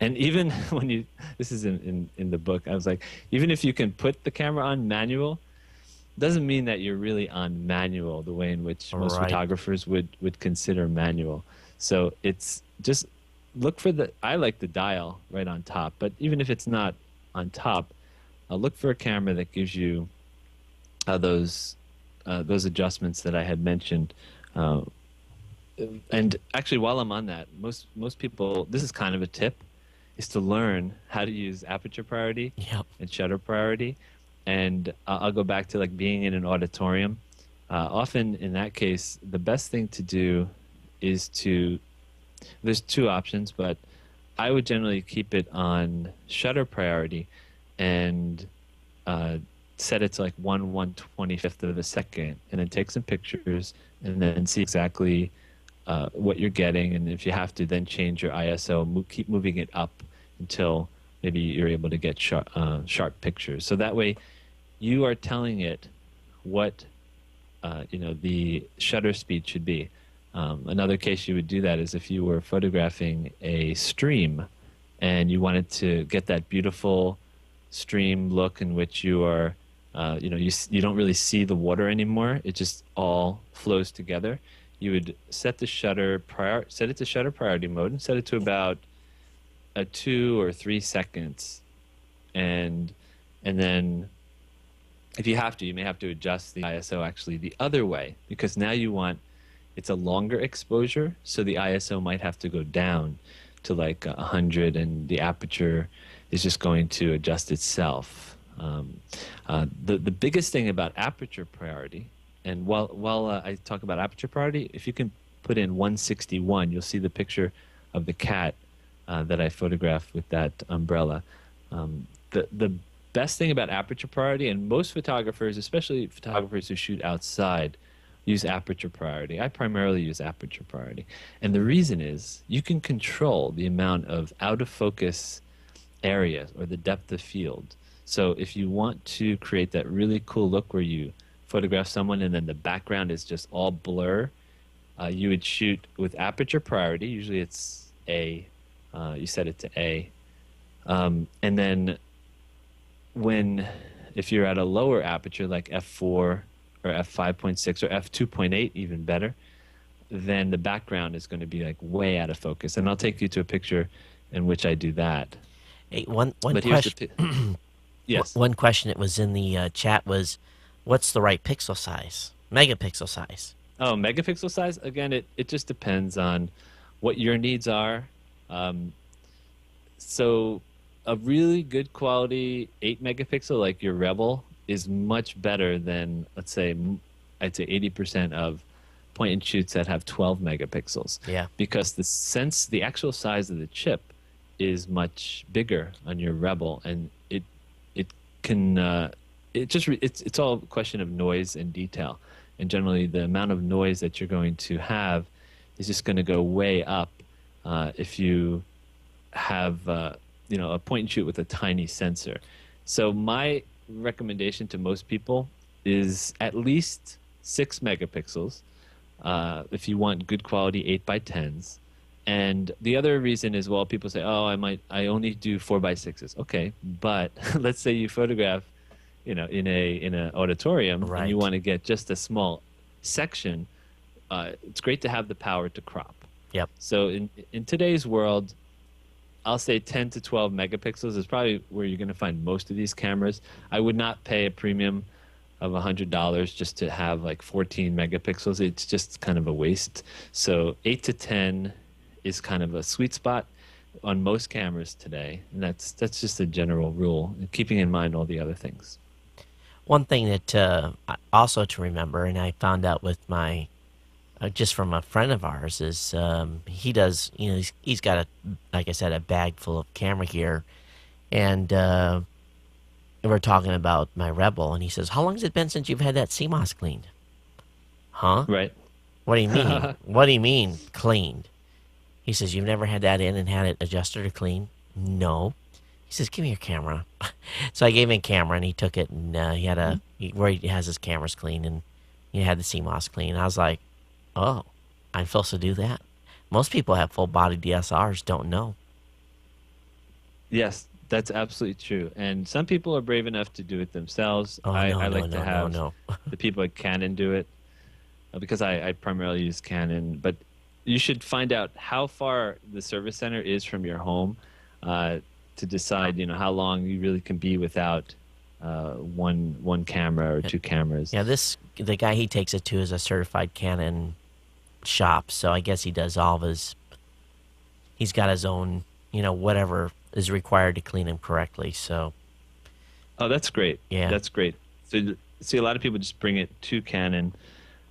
And even when this is in the book, I was like, even if you can put the camera on manual, doesn't mean that you're really on manual the way in which most Right. photographers would consider manual. So it's just look for I like the dial right on top, but even if it's not on top, look for a camera that gives you uh, those those adjustments that I had mentioned. Uh, and actually, while I'm on that, most people, this is kind of a tip, is to learn how to use aperture priority Yep. and shutter priority. And I'll go back to like being in an auditorium. Often in that case, the best thing to do is to, there's two options, but I would generally keep it on shutter priority and uh, set it to like 1/125th of a second, and then take some pictures and then see exactly what you're getting. And if you have to, then change your ISO, keep moving it up until maybe you're able to get sharp pictures. So that way, you are telling it what the shutter speed should be. Another case you would do that is if you were photographing a stream and you wanted to get that beautiful stream look in which you are, you don't really see the water anymore. It just all flows together. You would set the set it to shutter priority mode and set it to about 2 or 3 seconds, and then if you have to, you may have to adjust the ISO actually the other way, because now it's a longer exposure, so the ISO might have to go down to like 100, and the aperture is just going to adjust itself. The biggest thing about aperture priority, and while I talk about aperture priority, if you can put in 161, you'll see the picture of the cat that I photographed with that umbrella. The best thing about aperture priority, and most photographers, especially photographers who shoot outside, use aperture priority. I primarily use aperture priority. And the reason is you can control the amount of out of focus area or the depth of field. So if you want to create that really cool look where you photograph someone and then the background is just all blur, you would shoot with aperture priority. Usually it's A. You set it to A. And then if you're at a lower aperture like f4 or f5.6 or f2.8, even better, then the background is going to be like way out of focus. And I'll take you to a picture in which I do that. Hey, one But question. Yes. One question that was in the chat was, what's the right pixel size? Megapixel size. Oh, megapixel size? Again, it just depends on what your needs are. So a really good quality 8 megapixel like your Rebel is much better than, let's say, I'd say 80% of point and shoots that have 12 megapixels. Yeah. Because the actual size of the chip is much bigger on your Rebel, and it can it's all a question of noise and detail. And generally, the amount of noise that you're going to have is just going to go way up if you have a point and shoot with a tiny sensor. So my recommendation to most people is at least 6 megapixels if you want good quality 8x10s. And the other reason is, well, people say, oh, I only do 4x6s. Okay, but let's say you photograph, in an auditorium, Right. and you want to get just a small section. It's great to have the power to crop. Yep. So in today's world, I'll say 10 to 12 megapixels is probably where you're going to find most of these cameras. I would not pay a premium of $100 just to have like 14 megapixels. It's just kind of a waste. So 8 to 10 is kind of a sweet spot on most cameras today, and that's just a general rule, keeping in mind all the other things. One thing that also to remember, and I found out with my just from a friend of ours, is he does, he's got like I said, a bag full of camera gear, and we're talking about my Rebel, and he says, how long has it been since you've had that CMOS cleaned? Huh? Right. What do you mean? What do you mean cleaned? He says, you've never had that in and had it adjusted or clean? No. He says, give me your camera. So I gave him a camera, and he took it, and he had where he has his cameras clean, and he had the CMOS clean. I was like, oh, I'm supposed to do that? Most people have full-body DSLRs, don't know. Yes, That's absolutely true. And some people are brave enough to do it themselves. Oh, I no, no, like to no, no, have no. the people at Canon do it because I primarily use Canon. But you should find out how far the service center is from your home uh, to decide, how long you really can be without one camera or two cameras. Yeah, the guy he takes it to is a certified Canon shop, so I guess he does all of his. He's got his own, whatever is required to clean him correctly. So Oh, that's great. yeah, That's great. So, see, a lot of people just bring it to Canon,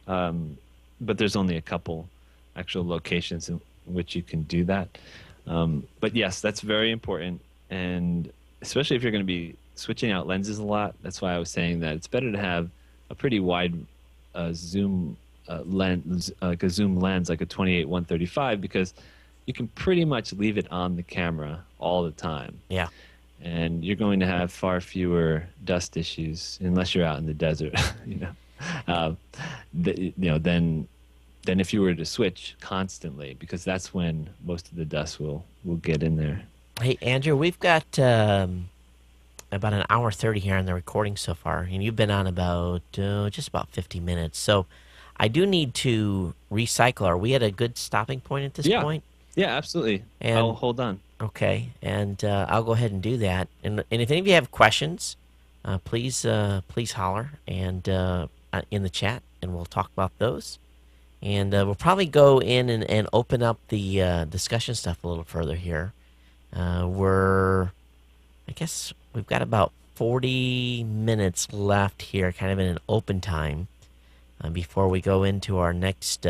um, but there's only a couple actual locations in which you can do that. But yes, that's very important, and especially if you're going to be switching out lenses a lot. That's why I was saying that it's better to have a pretty wide zoom lens, like a zoom lens, like a 28-135, because you can pretty much leave it on the camera all the time yeah. and you're going to have far fewer dust issues unless you're out in the desert, you know. Uh, than if you were to switch constantly, because that's when most of the dust will get in there. Hey, Andrew, we've got about an hour 30 here on the recording so far, and you've been on about just about 50 minutes. So I do need to recycle. Are we at a good stopping point at this Yeah, point? yeah, absolutely. And I'll hold on. okay, and I'll go ahead and do that. And if any of you have questions, please holler and in the chat, and we'll talk about those. And we'll probably go in and open up the discussion stuff a little further here. I guess we've got about 40 minutes left here, kind of in an open time, before we go into our next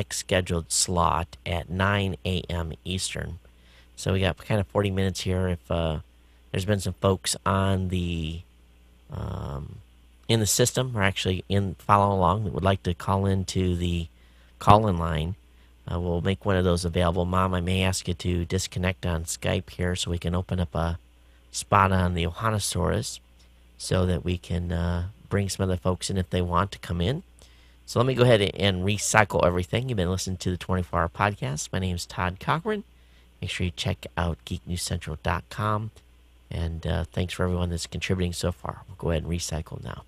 scheduled slot at 9 a.m. Eastern. So we got kind of 40 minutes here. If there's been some folks on the in the system, or actually in following along, that would like to call into the call-in line, we'll make one of those available. Mom, I may ask you to disconnect on Skype here so we can open up a spot on the Ohanasaurus so that we can bring some other folks in if they want to come in. So let me go ahead and recycle everything. You've been listening to the 24-Hour Podcast. My name is Todd Cochrane. Make sure you check out geeknewscentral.com. And thanks for everyone that's contributing so far. We'll go ahead and recycle now.